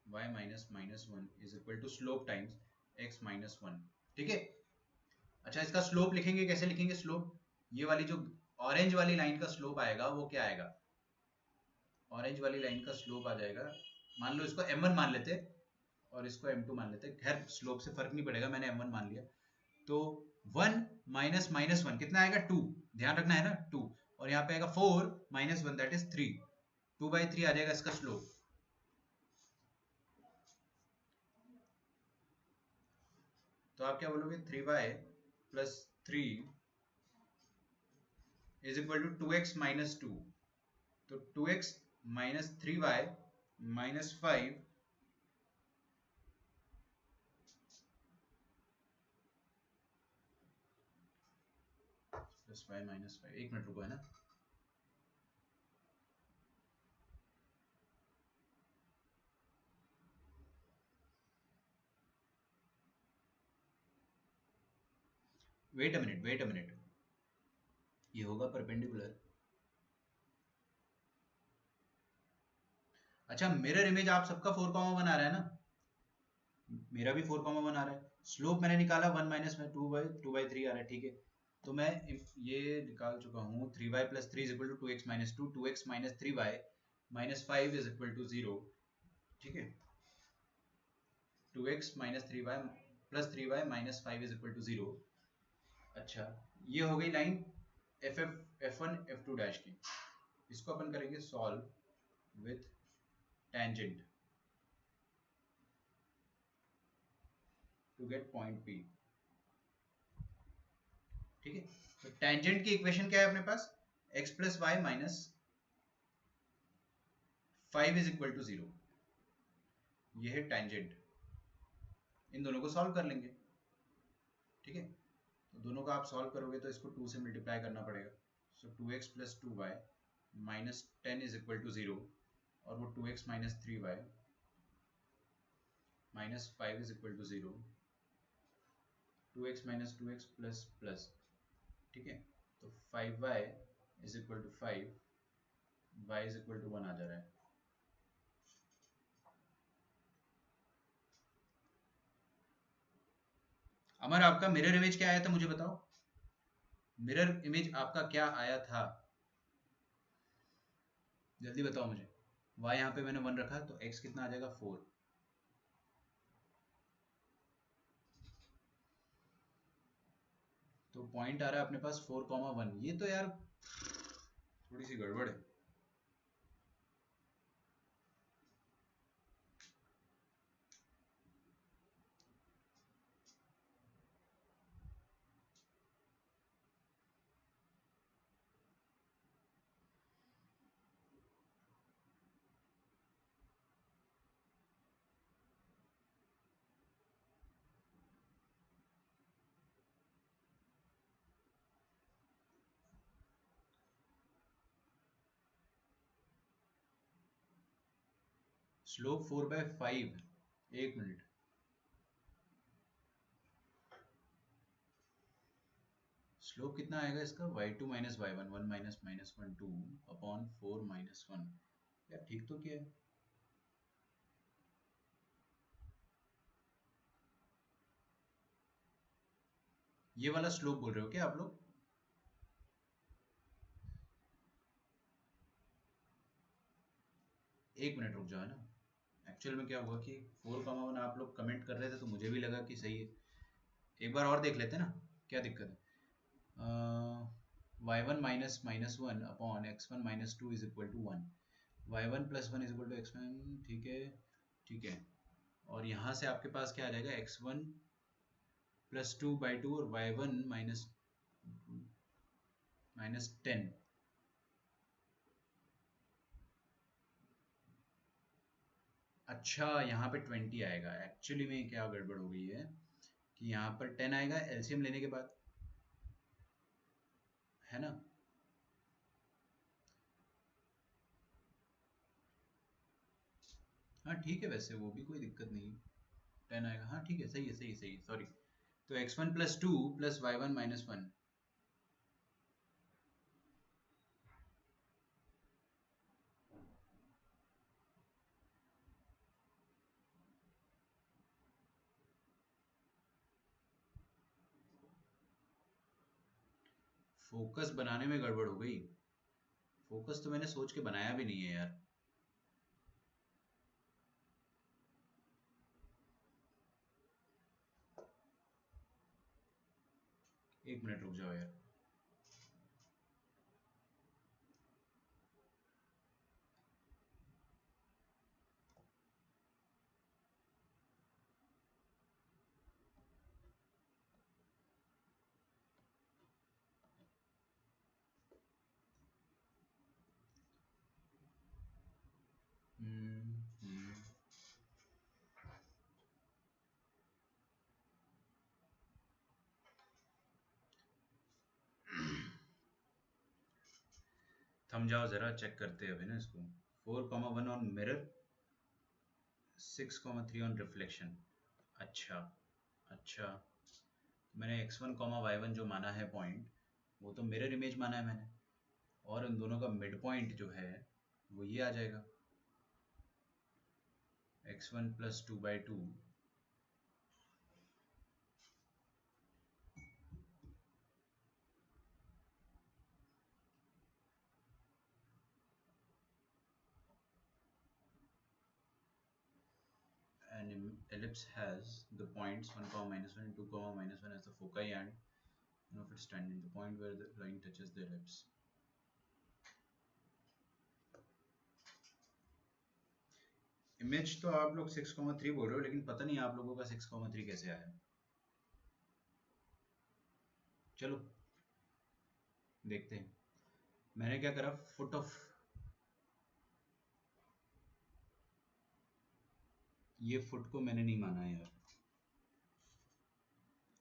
y minus minus one is equal to slope times x minus one, ठीक है। अच्छा, इसका स्लोप लिखेंगे, कैसे लिखेंगे स्लोप, ये वाली जो ऑरेंज वाली लाइन का स्लोप आएगा वो क्या आएगा, ऑरेंज वाली लाइन का स्लोप आ जाएगा, मान लो इसको m1 मान लेते और इसको m2 मान लेते, खैर स्लोप से फर्क नहीं पड़ेगा, मैंने m1 मान लिया। तो 1 माइनस माइनस वन कितना आएगा, 2, ध्यान रखना है ना, 2। और यहाँ पे आएगा 4 माइनस वन, दैट इज 3, 2/3 आ जाएगा इसका स्लोप। तो आप क्या बोलोगे, 3y plus three is equal to 2x minus two. तो 2x minus 3y minus 5 plus y minus 5। एक मिनट रुको, है ना, वेट अ मिनट, ये होगा परपेंडिकुलर। अच्छा, मिरर इमेज आप सबका 4,1 आ रहा है ना, मेरा भी 4,1 आ रहा है। स्लोप मैंने निकाला 1 माइनस में 2/3 आ रहा है, ठीक है। तो मैं ये निकाल चुका हूँ, 3y plus three is equal to 2x minus two, 2x minus 3y minus 5 is equal to 0, ठीक है। 2x minus 3y plus 3y minus 5 is equal to 0। अच्छा, ये हो गई लाइन f1 f2 डैश की। इसको अपन करेंगे solve with tangent to get point P, ठीक है। तो टेंजेंट की इक्वेशन क्या है अपने पास, x plus y minus 5 is equal to 0, ये है टेंजेंट। इन दोनों को सॉल्व कर लेंगे, ठीक है। तो दोनों का आप सॉल्व करोगे तो इसको 2 से मल्टीप्लाई करना पड़ेगा। So 2x plus 2y minus 10 is equal to 0, और वो 2x minus 3y minus 5 is equal to 0, 2x minus 2x plus plus, ठीक है। तो 5y is equal to 5, y is equal to 1 आ जा रहा है। अमर, आपका मिरर इमेज क्या आया था मुझे बताओ, मिरर इमेज आपका क्या आया था, जल्दी बताओ मुझे। y यहाँ पे मैंने 1 रखा तो x कितना आ जाएगा 4। तो पॉइंट आ रहा है अपने पास 4,1। ये तो यार थोड़ी सी गड़बड़ है। स्लोप 4/5, एक मिनट, स्लोप कितना आएगा इसका, y2 minus y1, 1 minus minus 1 2 upon 4 minus 1। यार ठीक तो किया है। ये वाला स्लोप बोल रहे हो क्या आप लोग? एक मिनट रुक जाओ, है ना। एक्चुअल में क्या हुआ कि 4,1 आप लोग कमेंट कर रहे थे तो मुझे भी लगा कि सही है। एक बार और देख लेते हैं ना, क्या दिक्कत है। y1 minus minus 1 upon x1 minus 2 is equal to 1, y1 plus 1 is equal to x1, ठीक है, ठीक है। और यहाँ से आपके पास क्या आ जाएगा, x1 प्लस 2/2 और y1 माइनस माइनस 10। अच्छा, यहाँ पे 20 आएगा। एक्चुअली में क्या गड़बड़ हो गई है कि यहाँ पर 10 आएगा एलसीएम लेने के बाद, है ना। हाँ ठीक है, वैसे वो भी कोई दिक्कत नहीं, 10 आएगा, हाँ ठीक है, सही है, सही है, सही है, सॉरी। तो x1 plus 2 plus y1 minus 1। Focus बनाने में गड़बड़ हो गई। फोकस तो मैंने सोच के बनाया भी नहीं है यार। एक मिनट रुक जाओ यार। हम्म, हम्म। थम जाओ जरा, चेक करते हैं अभी ना इसको। 4,1 ऑन मिरर, 6,3 ऑन रिफ्लेक्शन। अच्छा, अच्छा। मैंने x1 y1 जो माना है पॉइंट, वो तो मिरर इमेज माना है मैंने, और उन दोनों का मिड पॉइंट जो है वो ये आ जाएगा, x1 plus 2/2 an ellipse has the points 1, -1 and 2, -1 as the foci, and of its tangent, the point where the line touches the ellipse. Image तो आप लोग 6,3 बोल रहे हो, लेकिन पता नहीं आप लोगों का 6,3 कैसे आया। चलो देखते हैं। मैंने क्या करा, फुट ऑफ, ये फुट को मैंने नहीं माना यार।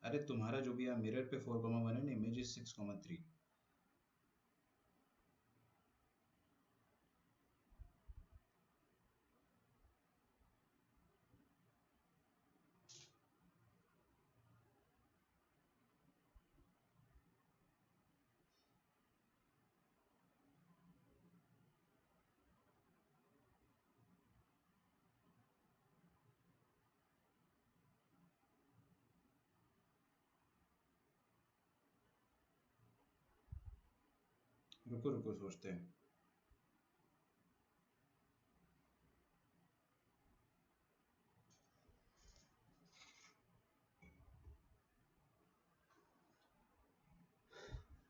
अरे तुम्हारा जो भी है मिरर पे 4,1 है ना, इमेज इज 6,3। रुको रुको सोचते हैं।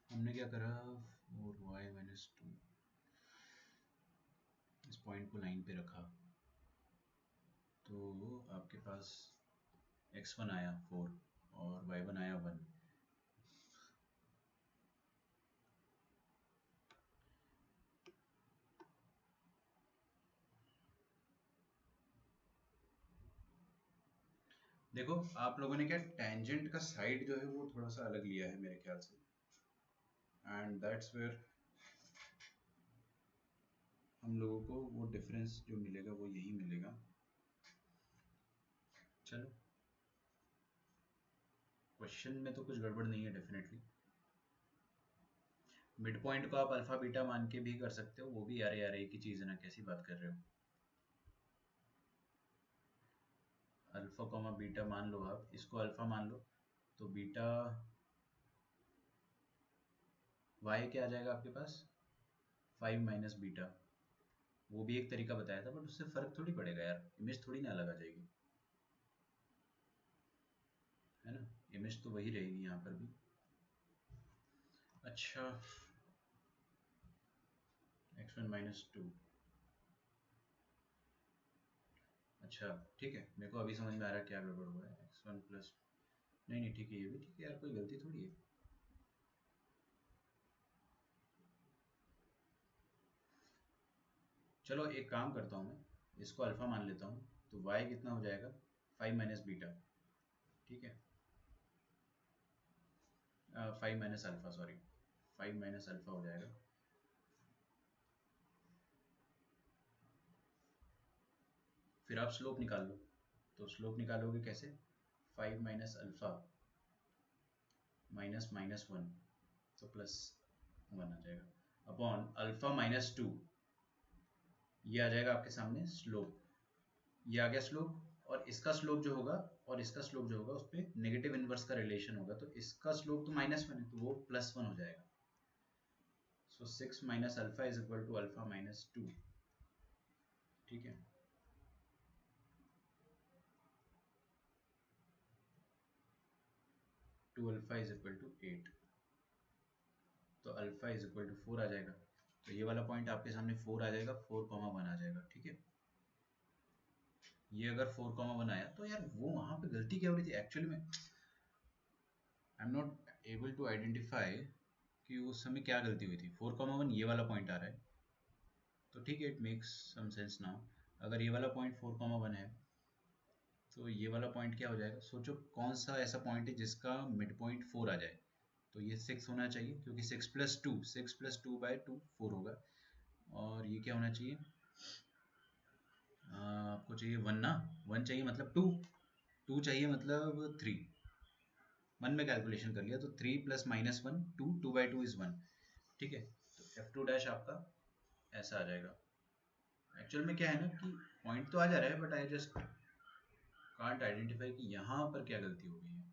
हमने क्या करा, और y-2 इस पॉइंट को लाइन पे रखा, तो आपके पास x1 आया 4 और y1 आया 1। देखो आप लोगों ने क्या, टेंजेंट का साइड जो है वो थोड़ा सा अलग लिया है मेरे ख्याल से, एंड दैट्स वेयर हम लोगों को वो डिफरेंस जो मिलेगा वो यही मिलेगा। चलो, क्वेश्चन में तो कुछ गड़बड़ नहीं है डेफिनेटली। मिड पॉइंट को आप अल्फा बीटा मान के भी कर सकते हो, वो भी यार यार एक ही चीज़ है ना, कैसी बात कर रहे हो। अल्फा कॉमा बीटा मान लो, आप इसको अल्फा मान लो, तो बीटा वाई क्या आ जाएगा आपके पास, 5 माइनस बीटा। वो भी एक तरीका बताया था, बट उससे फर्क थोड़ी पड़ेगा यार, इमेज थोड़ी ना अलग आ जाएगी, है ना, इमेज तो वही रहेगी यहाँ पर भी। अच्छा, x1 - 2, अच्छा ठीक है, मेरे को अभी समझ में आ रहा है क्या गड़बड़ हुआ है। x1 प्लस, नहीं नहीं ठीक है, ये भी ठीक है यार, कोई गलती थोड़ी है। चलो एक काम करता हूँ, मैं इसको अल्फा मान लेता हूँ, तो y कितना हो जाएगा, 5 माइनस बीटा, ठीक है, 5 minus alpha, sorry 5 minus alpha हो जाएगा। फिर आप स्लोप निकाल लो, तो स्लोप निकालोगे कैसे, 5 माइनस अल्फा माइनस माइनस 1, तो प्लस 1 आ जाएगा, अपॉन अल्फा -2, ये आ जाएगा आपके सामने स्लोप, ये आ गया स्लोप, और इसका स्लोप जो होगा, और इसका स्लोप जो होगा उस पर नेगेटिव इनवर्स का रिलेशन होगा, तो इसका स्लोप तो -1 है, तो वो +1 हो जाएगा। So 6 minus alpha is equal to alpha -2, ठीक है। 2 अल्फा इज इक्वल टू 8, तो अल्फा इज इक्वल टू 4 आ जाएगा, तो ये वाला पॉइंट आपके सामने 4 आ जाएगा, 4,1 आ जाएगा, ठीक है। ये अगर 4,1 आया, तो यार वो वहां पे गलती क्या हो रही थी एक्चुअली में, I am not able to identify कि उस समय क्या गलती हुई थी। 4,1 ये वाला पॉइंट आ रहा है, तो ठीक है, it makes some sense now. अगर ये वाला पॉइंट 4,1 है, तो ये वाला पॉइंट क्या हो जाएगा, सोचो कौन सा ऐसा पॉइंट है जिसका मिड पॉइंट 4 आ जाए, तो ये 6 होना चाहिए, क्योंकि 6 + 2 4 होगा, और ये क्या होना चाहिए, आपको चाहिए 1 ना, 1 चाहिए मतलब 2, 2 चाहिए मतलब 3, मन में कैलकुलेशन कर लिया, तो 3 + -1 2, 2/2 इज 1, ठीक है। तो F2 डैश आपका ऐसा आ जाएगा। एक्चुअल में क्या है ना कि पॉइंट तो आ जा रहा है, but I just can't identify कि यहाँ पर क्या गलती हो गई है,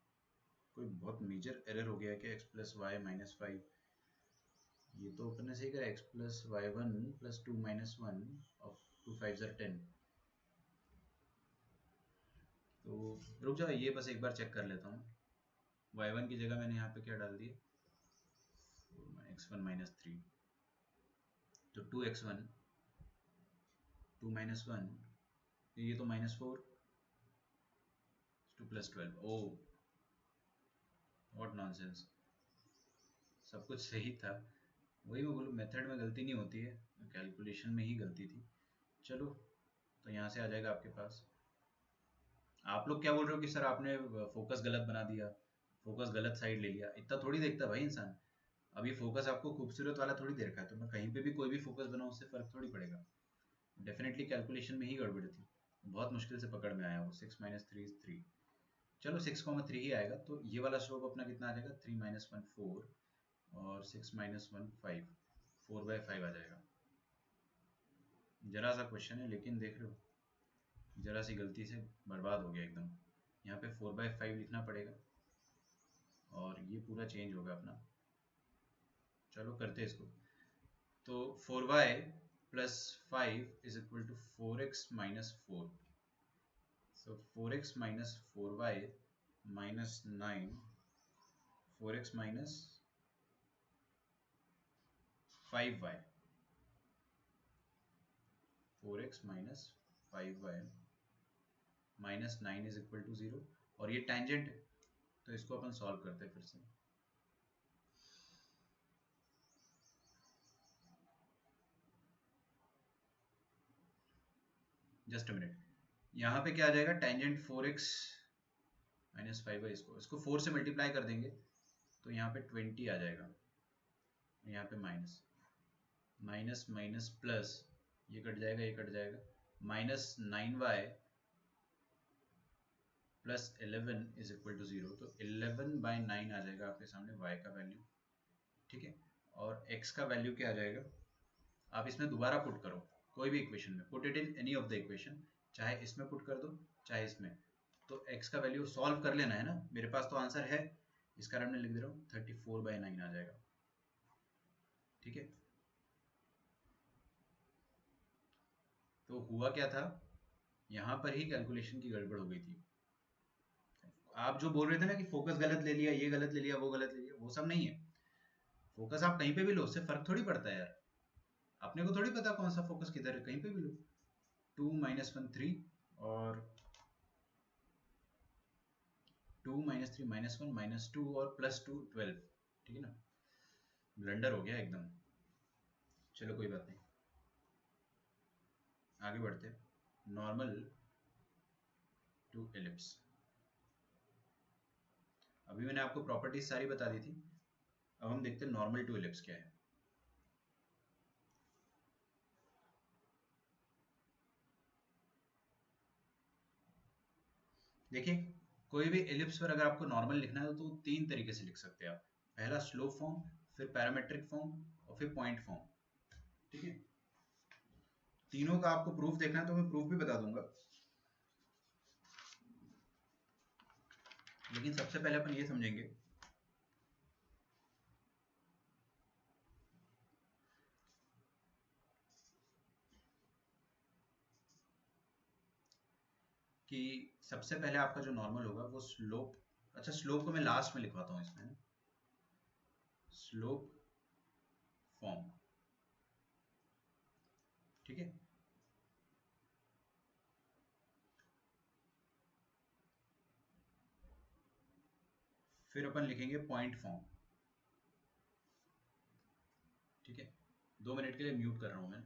कोई बहुत मेजर एरर हो गया है कि x+y - 5, ये तो अपन ने सही करा, x+y1 + 2 - 1 of 2 5s are 10। तो रुक जाओ, ये बस एक बार चेक कर लेता हूँ, y1 की जगह मैंने यहाँ पे क्या डाल दिया, x1 - 3, तो 2x1 2 - 1, ये तो -4, 2 + 12, ओ व्हाट नॉनसेंस, सब कुछ सही था, वही मैं बोलूँ, मेथड में गलती नहीं होती है, कैलकुलेशन में ही गलती थी। चलो, तो यहाँ से आ जाएगा आपके पास। आप लोग क्या बोल रहे हो कि सर आपने फोकस गलत बना दिया, फोकस गलत साइड ले लिया। इतना थोड़ी देखता भाई इंसान। अब ये फोकस आपको खूबसूरत वाला थोड़ी दे रखा है, तो मैं कहीं पे भी कोई भी फोकस बनाऊं उससे फर्क थोड़ी पड़ेगा। डेफिनेटली कैलकुलेशन में ही गड़बड़ थी, बहुत मुश्किल से पकड़ में आया वो। 6 - 3 = 3। चलो 6,3 ही आएगा, तो ये वाला स्लोप अपना कितना आ जाएगा? 3 - 1 4, और 6 - 1 5, 4/5 आ जाएगा। जरा सा क्वेश्चन है, लेकिन देख रहे हो जरा सी गलती से बर्बाद हो गया एकदम। यहाँ पे 4/5 लिखना पड़ेगा, और ये पूरा चेंज होगा अपना। चलो करते हैं इसको। तो 4y + 5 = 4x - 4। So 4x - 4y - 9, 4x - 5y, 4x - 5y -9 = 0। और ये टेंजेंट है, तो इसको अपन सॉल्व करते हैं फिर से। जस्ट अ मिनट, यहाँ पे क्या आ जाएगा? टेंजेंट 4x - 5y, इसको 4 से मल्टीप्लाई कर देंगे तो यहाँ पे 20 आ जाएगा। यहाँ पे माइनस माइनस माइनस प्लस, ये कट जाएगा, ये कट जाएगा। -9y + 11 = 0। तो 11/9 आ जाएगा आपके सामने y का वैल्यू। ठीक है, और x का वैल्यू क्या आ जाएगा? आप इसमें दोबारा पुट करो, कोई भी इक्वेशन में put it in any of the equation, चाहे इसमें पुट कर दो चाहे इसमें। तो x का वैल्यू सॉल्व कर लेना है ना, मेरे पास तो आंसर है, इस कारण मैं लिख दे रहा हूँ 34/9 आ जाएगा। ठीक है, तो हुआ क्या था, यहाँ पर ही कैलकुलेशन की गड़बड़ हो गई थी। आप जो बोल रहे थे ना कि फोकस गलत ले लिया, ये गलत ले लिया, वो गलत ले लिया, वो सब नहीं है। फोकस आप कहीं पे भी लो, उससे फर्क थोड़ी पड़ता है यार। अपने को थोड़ी पता कौन सा फोकस किधर है, कहीं पे भी लो। 2 - 1 3, और 2 - 3 - 1 -2, और +2 12। ठीक है ना, ब्लंडर हो गया एकदम। चलो कोई बात नहीं, आगे बढ़ते। Normal to ellipse. अभी मैंने आपको प्रॉपर्टीज सारी बता दी थी, अब हम देखते हैं नॉर्मल टू एलिप्स क्या है। देखिए, कोई भी एलिप्स पर अगर आपको नॉर्मल लिखना है तो 3 तरीके से लिख सकते हैं आप। पहला स्लोप फॉर्म, फिर पैरामेट्रिक फॉर्म, और फिर पॉइंट फॉर्म। ठीक है, तीनों का आपको प्रूफ देखना है तो मैं प्रूफ भी बता दूंगा, लेकिन सबसे पहले अपन ये समझेंगे कि सबसे पहले आपका जो नॉर्मल होगा वो स्लोप। अच्छा, स्लोप को मैं लास्ट में लिखवाता हूँ इसमें, स्लोप फॉर्म। ठीक है, फिर अपन लिखेंगे पॉइंट फॉर्म। ठीक है, 2 मिनट के लिए म्यूट कर रहा हूँ मैं।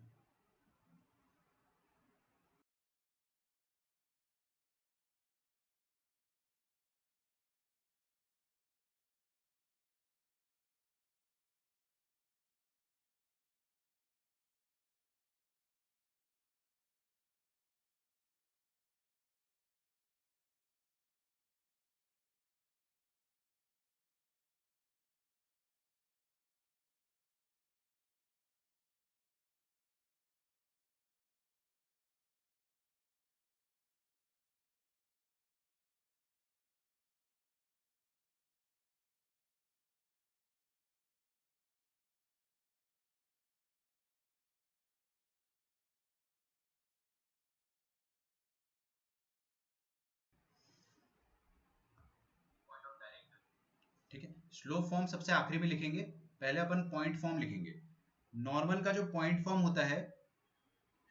ठीक है, स्लोप फॉर्म सबसे आखिरी में लिखेंगे, पहले अपन पॉइंट फॉर्म लिखेंगे। नॉर्मल का जो पॉइंट फॉर्म होता है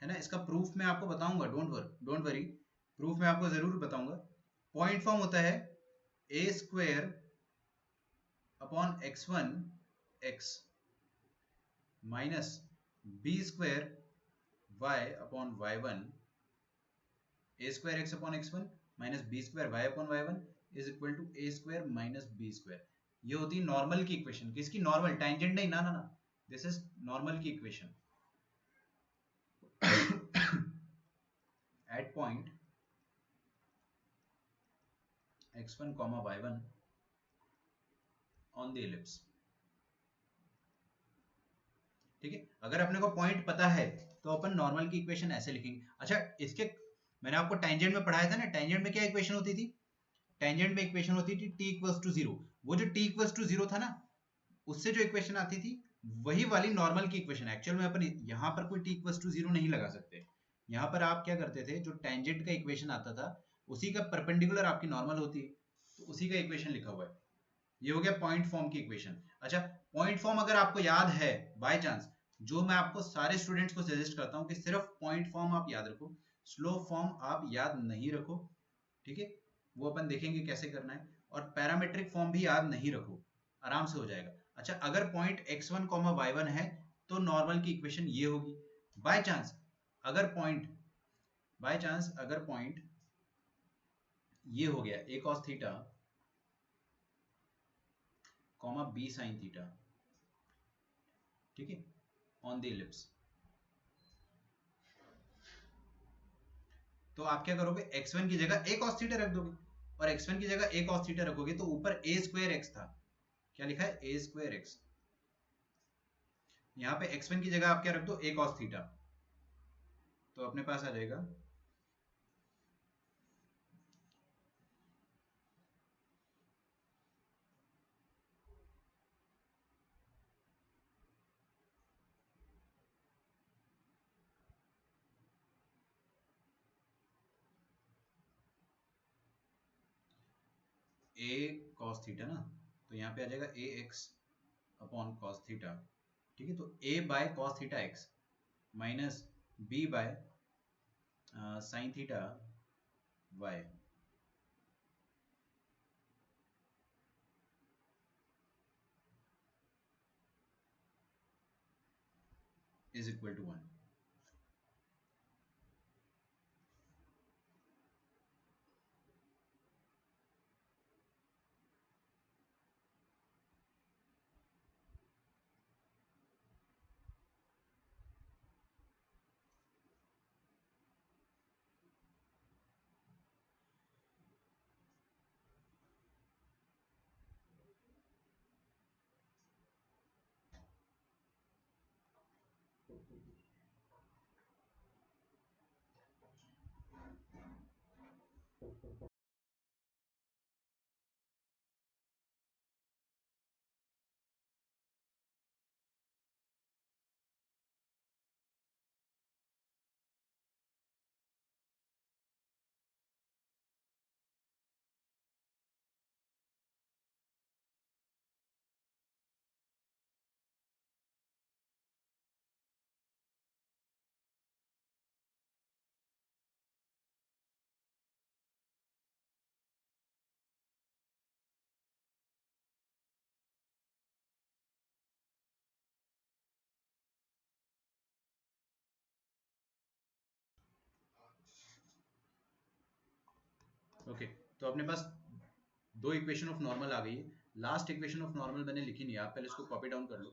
ना, इसका प्रूफ मैं आपको बताऊंगा, डोंट वरी, प्रूफ मैं आपको जरूर बताऊंगा। पॉइंट फॉर्म होता है a² / x1 x, minus b square y upon y one a square x upon x one minus b square y upon y one is equal to a square minus b square. ये होती है normal की equation. किसकी? Normal, tangent नहीं, ना ना ना, this is normal की equation. At point x1 y1 on the ellipse. ठीक है, अगर अपने को पॉइंट पता है तो अपन नॉर्मल की इक्वेशन ऐसे लिखेंगे। अच्छा, इसके मैंने आपको टेंजेंट में पढ़ाया था ना, टेंजेंट में क्या इक्वेशन होती थी? टेंजेंट में इक्वेशन होती थी t इक्वल्स टू जीरो। वो जो t इक्वल्स टू जीरो था ना, उससे जो इक्वेशन आती थी वही वाली नॉर्मल की इक्वेशन। एक्चुअल में अपन यहाँ पर कोई t इक्वल्स टू जीरो नहीं लगा सकते। यहाँ पर आप क्या करते थे, जो टेंजेंट का इक्वेशन आता था उसी का परपेंडिकुलर आपकी नॉर्मल होती है, तो उसी का इक्वेशन लिखा हुआ है। ये हो गया पॉइंट फॉर्म की इक्वेशन। अच्छा, पॉइंट फॉर्म अगर आपको याद है बाय चांस, जो मैं आपको सारे स्टूडेंट्स को सजेस्ट करता हूँ कि सिर्फ पॉइंट फॉर्म आप याद रखो, स्लो फॉर्म आप याद नहीं रखो। ठीक है, वो अपन देखेंगे कैसे करना है। और पैरामेट्रिक फॉर्म भी याद नहीं रखो, आराम से हो जाएगा। अच्छा, अगर पॉइंट x1 y1 है तो नॉर्मल की इक्वेशन ये होगी। बाय चांस अगर पॉइंट ये हो गया a cos theta comma b sin theta, ठीक है, ऑन द इलिप्स, तो आप क्या करोगे, x1 की जगह a cos थीटा रख दोगे, और x1 की जगह a cos थीटा रखोगे तो ऊपर a स्क्वायर x था, क्या लिखा है, a स्क्वायर x। यहाँ पे x1 की जगह आप क्या रख दो, a cos थीटा, तो अपने पास आ जाएगा a cos थीटा ना, तो यहाँ पे आ जाएगा a x upon cos theta. ठीक है, तो a by cos theta x minus b by sin theta y is equal to 1। Okay, तो अपने पास दो इक्वेशन ऑफ नॉर्मल आ गई है। लास्ट इक्वेशन ऑफ नॉर्मल मैंने लिखी नहीं है, आप पहले इसको कॉपी डाउन कर लो।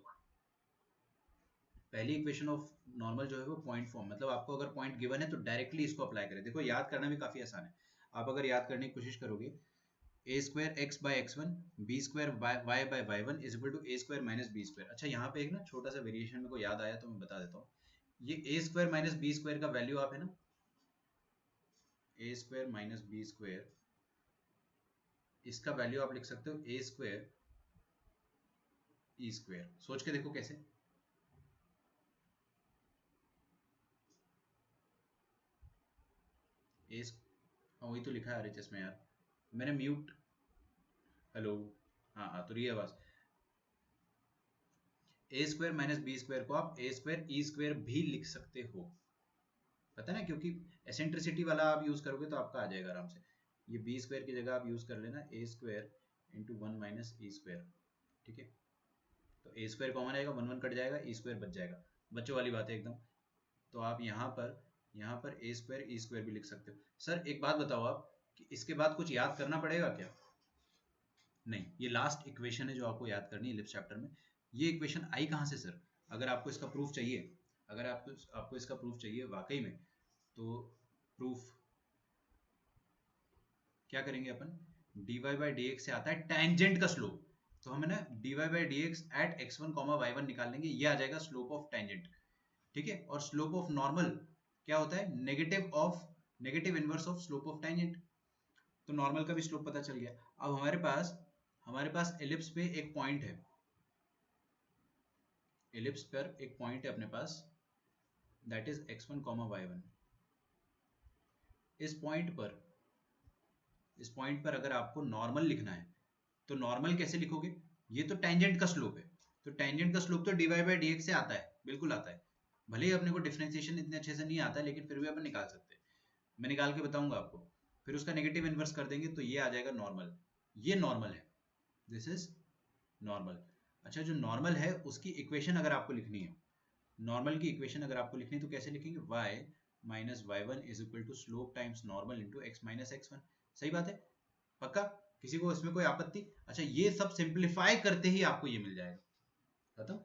पहली इक्वेशन ऑफ नॉर्मल जो है वो पॉइंट फॉर्म, मतलब आपको अगर पॉइंट गिवन है तो डायरेक्टली इसको अप्लाई करें। देखो, याद करना भी काफी आसान है। आप अगर याद करने की कोशिश करोगे, a square x by x one b square y by y one is equal to a square minus b square. अच्छा, यहाँ पे एक ना छोटा सा वेरिएशन मेरे को याद आया तो मैं बता देता हूँ। ये ए स्क्वायर माइनस बी स्क्वायर का वैल्यू आप है ना, ए स्क्वायर माइनस बी स्क्वायर, इसका वैल्यू आप लिख सकते हो ए स्क्वायर ई स्क्वायर। सोच के देखो कैसे। ए, हाँ वही तो लिखा है आरएचएस में यार, मैंने म्यूट। हेलो, हाँ हाँ, तो रही आवाज। ए स्क्वायर माइनस बी स्क्वायर को आप ए स्क्वायर ई स्क्वायर भी लिख सकते हो, पता ना, क्योंकि एसेंट्रिसिटी वाला आप यूज करोगे तो आपका आ जाएगा आराम से। ये बी स्क्वायर की जगह आप यूज कर लेना ए square into one minus E square. ठीक है, तो ए स्क्वायर कॉमन आएगा, 1 1 कट जाएगा, ए स्क्वायर बच जाएगा, बच्चों वाली बात है एकदम। तो आप यहाँ पर ए स्क्वायर ई स्क्वायर भी लिख सकते हो। सर एक बात बताओ आप कि इसके बाद कुछ याद करना पड़ेगा क्या? नहीं, ये लास्ट इक्वेशन है जो आपको याद करनी है इलिप्स चैप्टर में। ये इक्वेशन आई कहाँ से सर? अगर आपको इसका प्रूफ चाहिए, अगर आपको इसका प्रूफ चाहिए वाकई में, तो प्रूफ क्या करेंगे अपन? dy बाई डी से आता है टेंजेंट का स्लोप, तो हमें ना dy by D eight x1 y1 निकाल लेंगे, ये आ जाएगा स्लोप ऑफ टेंजेंट। ठीक है, और स्लोप ऑफ नॉर्मल क्या होता है? Negative inverse of slope of tangent. तो नॉर्मल का भी स्लोप पता चल गया। अब हमारे पास एलिप्स पे एक पॉइंट है, एलिप्स पर एक पॉइंट है अपने पास, दैट इज x1 y1। इस पॉइंट पर अगर आपको नॉर्मल लिखना है तो नॉर्मल कैसे लिखोगे? ये तो टेंजेंट का स्लोप है, तो टेंजेंट का स्लोप तो dy बाई डी से आता है, बिल्कुल आता है। भले ही अपने को डिफरेंशिएशन इतने अच्छे से नहीं आता, लेकिन फिर भी अपन निकाल सकते हैं। मैं निकाल के बताऊंगा आपको। फिर उसका नेगेटिव इनवर्स कर देंगे तो ये आ जाएगा नॉर्मल। ये नॉर्मल है, दिस इज नॉर्मल। अच्छा, जो नॉर्मल है उसकी इक्वेशन अगर आपको लिखनी है, नॉर्मल की इक्वेशन अगर आपको लिखनी है तो कैसे लिखेंगे? y minus y one is equal to slope times normal into x minus x one. सही बात है, पक्का? किसी को इसमें कोई आपत्ति? अच्छा, ये सब सिंप्लीफाई करते ही आपको ये मिल जाएगा, खत्म।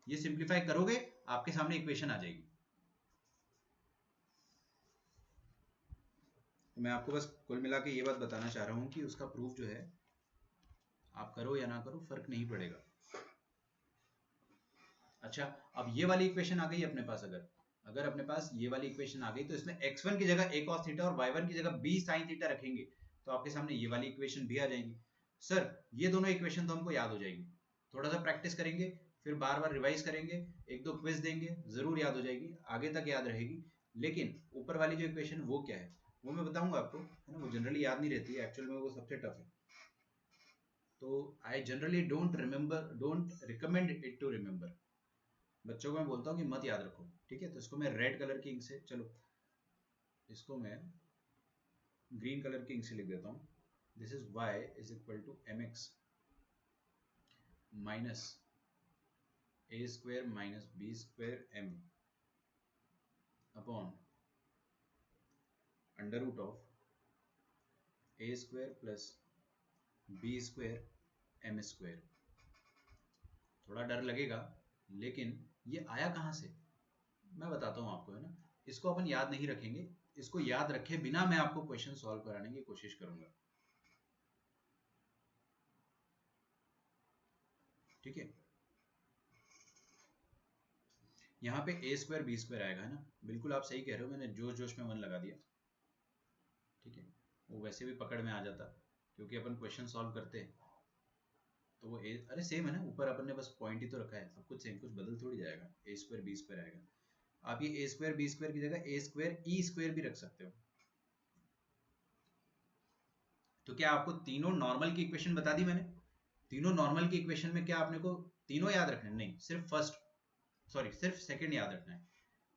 ये सिंप्लीफाई करोगे आपके सामने इक्वेशन आ जाएगी। तो मैं आपको बस कुल मिला के ये बात बताना चाह रहा हूं कि उसका प्रूफ जो है, आप करो या ना करो फर्क नहीं पड़ेगा। अच्छा, अब ये वाली इक्वेशन आ गई अपने पास, अगर अपने पास ये वाली इक्वेशन आ गई तो इसमें x1 की जगह a cos थीटा और y1 की जगह b sin थीटा रखेंगे तो आपके सामने ये वाली इक्वेशन भी आ जाएगी। सर ये दोनों इक्वेशन तो हमको याद हो जाएगी, थोड़ा सा प्रैक्टिस करेंगे, फिर बार बार रिवाइज करेंगे, एक दो क्विज देंगे, जरूर याद हो जाएगी, आगे तक याद रहेगी। लेकिन ऊपर वाली जो इक्वेशन वो क्या है वो मैं बताऊंगा आपको, है ना। वो जनरली याद नहीं रहती है, एक्चुअल में वो सबसे टफ है। तो I generally don't recommend it to remember. बच्चों को मैं बोलता हूँ कि मत याद रखो, ठीक है। तो इसको मैं रेड कलर की इंक से, चलो इसको मैं ग्रीन कलर की इंक से लिख देता हूँ। This is y is equal to M x minus a square minus b square m upon under root of A square plus B square M square. थोड़ा डर लगेगा, लेकिन ये आया कहाँ से मैं बताता हूँ आपको, है ना। इसको अपन याद नहीं रखेंगे, इसको याद रखे बिना मैं आपको क्वेश्चन सॉल्व कराने की कोशिश करूंगा, ठीक है। यहाँ पे ए स्क्वायर बी स्क्वायर आएगा, है ना। बिल्कुल आप सही कह रहे हो, मैंने जोश जोश में मन लगा दिया, ठीक है। वो वैसे भी पकड़ में आ जाता, क्योंकि अपन क्वेश्चन सॉल्व करते हैं तो वो ए, अरे सेम है ना, ऊपर अपन ने बस पॉइंट ही तो रखा है, सब कुछ सेम, कुछ बदल थोड़ी जाएगा। ए स्क्वायर बी स्क्वायर आएगा, आप ये ए स्क्वायर बी स्क्वायर की जगह ए स्क्वायर ई स्क्वायर भी रख सकते हो। तो क्या आपको तीनों नॉर्मल की इक्वेशन बता दी मैंने? तीनों नॉर्मल की इक्वेशन में क्या आपने को तीनों याद रखना है? नहीं, सिर्फ सेकंड याद रखना है,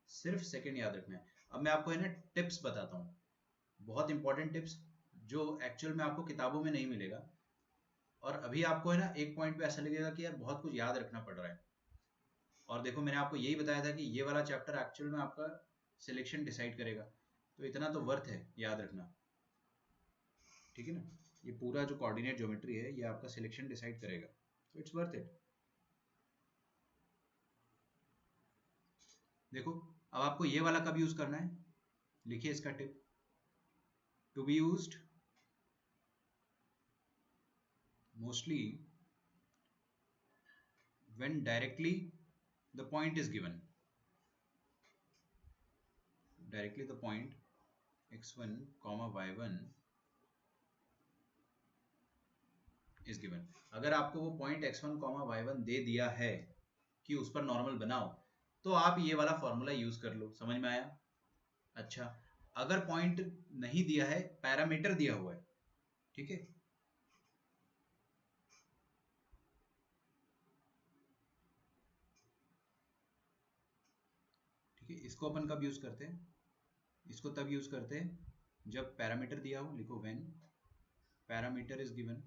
सिर्फ सेकंड याद रखना है। अब मैं आपको है ना टिप्स बताता हूँ, बहुत इंपॉर्टेंट टिप्स, जो एक्चुअल में आपको किताबों में नहीं मिलेगा। और अभी आपको है ना एक पॉइंट पे ऐसा लगेगा कि यार बहुत कुछ याद रखना पड़ रहा है। और देखो, मैंने आपको यही बताया था कि ये वाला चैप्टर एक्चुअल में आपका सिलेक्शन डिसाइड करेगा, तो इतना तो वर्थ है याद रखना, ठीक है ना। ये पूरा जो कोऑर्डिनेट ज्योमेट्री है ये आपका सिलेक्शन डिसाइड करेगा, तो इट्स वर्थ इट। देखो, अब आपको ये वाला कब यूज करना है, लिखिए इसका tip, to be used mostly when directly the point is given, directly the point x1 y1 is given। अगर आपको वो पॉइंट x1 y1 दे दिया है कि उस पर नॉर्मल बनाओ, तो आप ये वाला फॉर्मूला यूज कर लो, समझ में आया। अच्छा, अगर पॉइंट नहीं दिया है, पैरामीटर दिया हुआ है, ठीक है, ठीक है, इसको अपन कब यूज करते हैं? इसको तब यूज करते हैं जब पैरामीटर दिया हो। लिखो when parameter is given,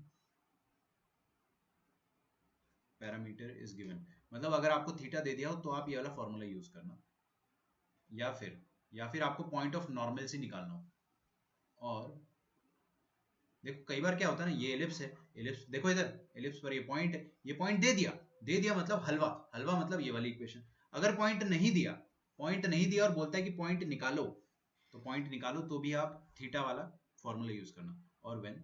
parameter is given, मतलब अगर आपको थीटा दे दिया हो तो आप ये वाला फॉर्मूला यूज करना, या फिर आपको पॉइंट ऑफ नॉर्मल से निकालना हो। और देखो कई बार क्या होता है ना, ये एलिप्स है, एलिप्स देखो इधर, एलिप्स पर ये पॉइंट है, ये पॉइंट दे दिया मतलब हलवा, हलवा मतलब ये वाली इक्वेशन। अगर पॉइंट नहीं दिया और बोलता है कि पॉइंट निकालो, तो पॉइंट निकालो तो भी आप थीटा वाला फॉर्मूला यूज करना। और when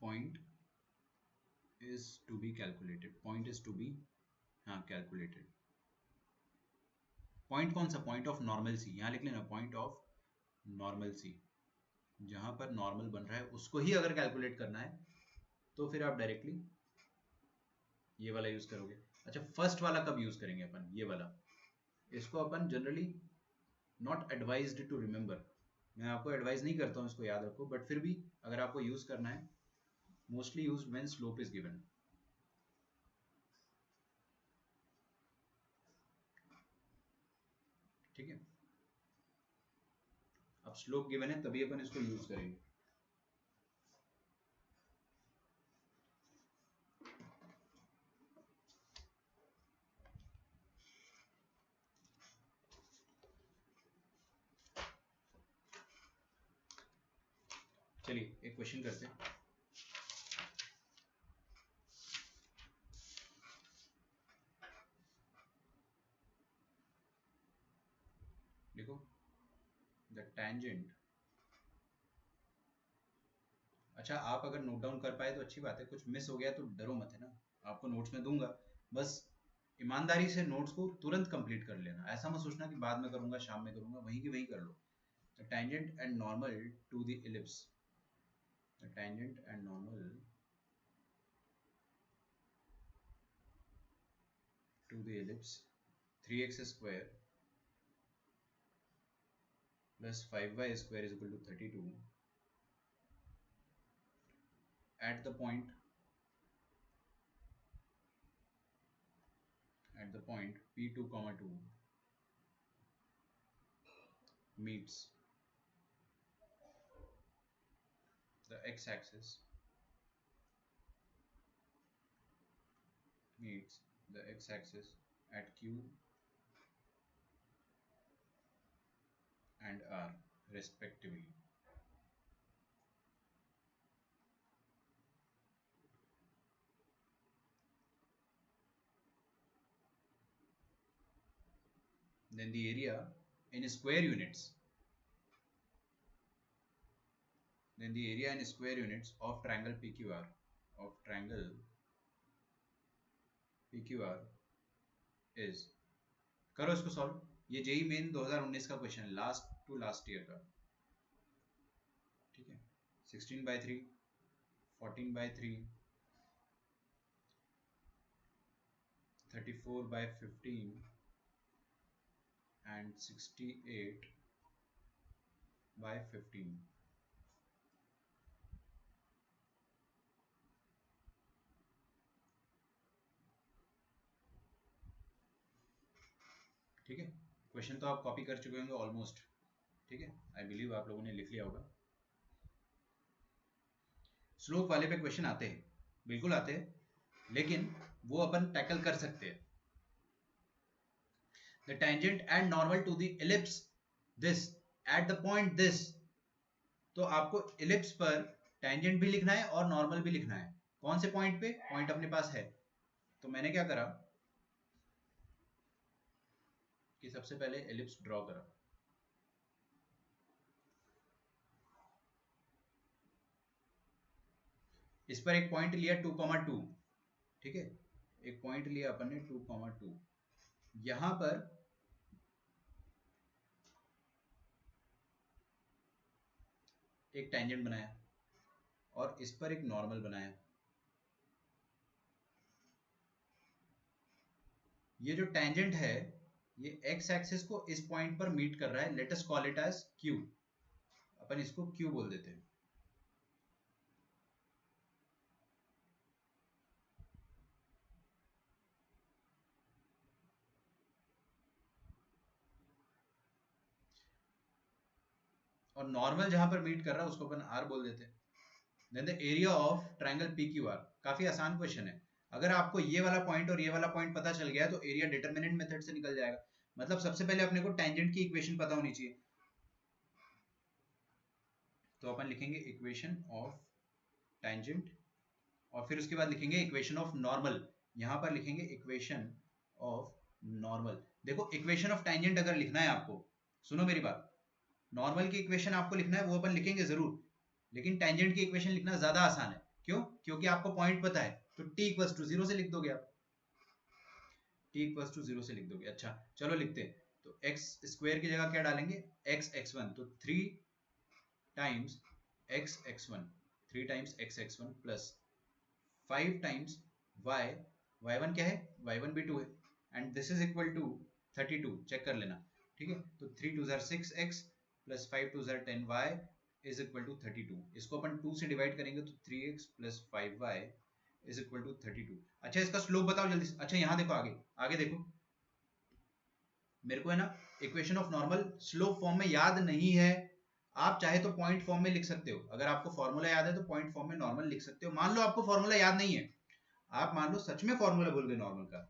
point is to be calculated, point is to be, हाँ कैलकुलेटेड, पॉइंट कौन सा, पॉइंट ऑफ नॉर्मल सी, यहाँ लिख लेना पॉइंट ऑफ नॉर्मल सी, जहां पर नॉर्मल बन रहा है उसको ही अगर कैलकुलेट करना है तो फिर आप डायरेक्टली ये वाला यूज करोगे। अच्छा फर्स्ट वाला कब यूज करेंगे अपन, ये वाला, इसको अपन generally not advised to remember, मैं आपको एडवाइज नहीं करता हूँ इसको याद रखो, बट फिर भी अगर आपको यूज करना है, mostly use when slope is given. ठीक है, अब स्लोप गिवन है तभी अपन इसको यूज करेंगे। चलिए एक क्वेश्चन करते हैं। देखो द tangent, अच्छा आप अगर नोट डाउन कर पाए तो अच्छी बात है, कुछ मिस हो गया तो डरो मत, है ना, आपको नोट्स में दूंगा, बस ईमानदारी से नोट्स को तुरंत कंप्लीट कर लेना, ऐसा मत सोचना कि बाद में करूंगा, शाम में करूंगा, वहीं की वहीं कर लो। The tangent and normal to the ellipse, the tangent and normal to the ellipse 3x square plus 5y square is equal to 32 at the point p2 comma 2 meets the x-axis at q and r respectively. Then the area in square units, of triangle PQR is, करो इसको solve, ये JEE main 2019 का question है, last to last year का। ठीक है, 16/3, 14/3, 34/15 and 68/15। ठीक है, क्वेश्चन तो आप कॉपी कर चुके होंगे ऑलमोस्ट। ठीक है, आई बिलीव आप लोगों ने लिख लिया होगा। स्लोप वाले पे क्वेश्चन आते हैं, बिल्कुल आते हैं, लेकिन वो अपन टैकल कर सकते हैं। The tangent and normal to the ellipse this at the point this, तो आपको इलिप्स पर टेंजेंट भी लिखना है और नॉर्मल भी लिखना है। कौन से पॉइंट पे, पॉइंट अपने पास है, तो मैंने क्या करा कि सबसे पहले एलिप्स ड्रॉ करा, इस पर एक पॉइंट लिया 2,2, ठीक है, एक पॉइंट लिया अपन ने 2,2, यहां पर एक टेंजेंट बनाया और इस पर एक नॉर्मल बनाया। ये जो टेंजेंट है ये एक्स एक्सिस को इस पॉइंट पर मीट कर रहा है, let us call it as Q, अपन इसको क्यू बोल देते हैं। और नॉर्मल जहां पर मीट कर रहा है उसको अपन आर बोल देते हैं। Then the area of triangle P Q R. काफी आसान क्वेश्चन है। अगर आपको ये वाला पॉइंट और ये वाला पॉइंट पता चल गया तो एरिया डिटरमिनेंट मेथड से निकल जाएगा। मतलब सबसे पहले अपने को टेंजेंट की इक्वेशन पता होनी चाहिए। तो अपन लिखेंगे इक्वेशन ऑफ टेंजेंट और फिर उसके बाद लिखेंगे इक्वेशन ऑफ नॉर्मल। यहां पर लिखेंगे इक्वेशन ऑफ नॉर्मल। देखो इक्वेशन ऑफ टेंजेंट अगर लिखना है आपको, सुनो मेरी बात, नॉर्मल की इक्वेशन आपको लिखना है वो अपन लिखेंगे जरूर, लेकिन टेंजेंट की इक्वेशन लिखना ज्यादा आसान है। क्यों? क्योंकि आपको पॉइंट पता है, तो t इक्वल्स टू जीरो से लिख दोगे आप, t इक्वल्स टू जीरो से लिख दोगे। अच्छा चलो लिखते हैं। तो x स्क्वायर की जगह क्या डालेंगे, x x1, तो 3 times x x1, 3 times x x1 plus 5 times y, y1 क्या है, y1 भी 2 है, and this is equal to 32, check कर लेना। ठीक है, तो 3 2 जार 6x प्लस 5 2 जार 10y इज इक्वल टू 32। इसको अपन 2 से डिवाइड करेंगे तो 3x plus 5y is equal to 32। अच्छा इसका स्लोप बताओ जल्दी से। अच्छा यहाँ देखो, आगे आगे देखो, मेरे को है ना equation of normal slope form में याद नहीं है। आप चाहे तो पॉइंट फॉर्म में लिख सकते हो, अगर आपको फॉर्मूला याद है तो पॉइंट फॉर्म में नॉर्मल लिख सकते हो। मान लो आपको फॉर्मूला याद नहीं है, आप मान लो सच में फॉर्मूला भूल गए नॉर्मल का,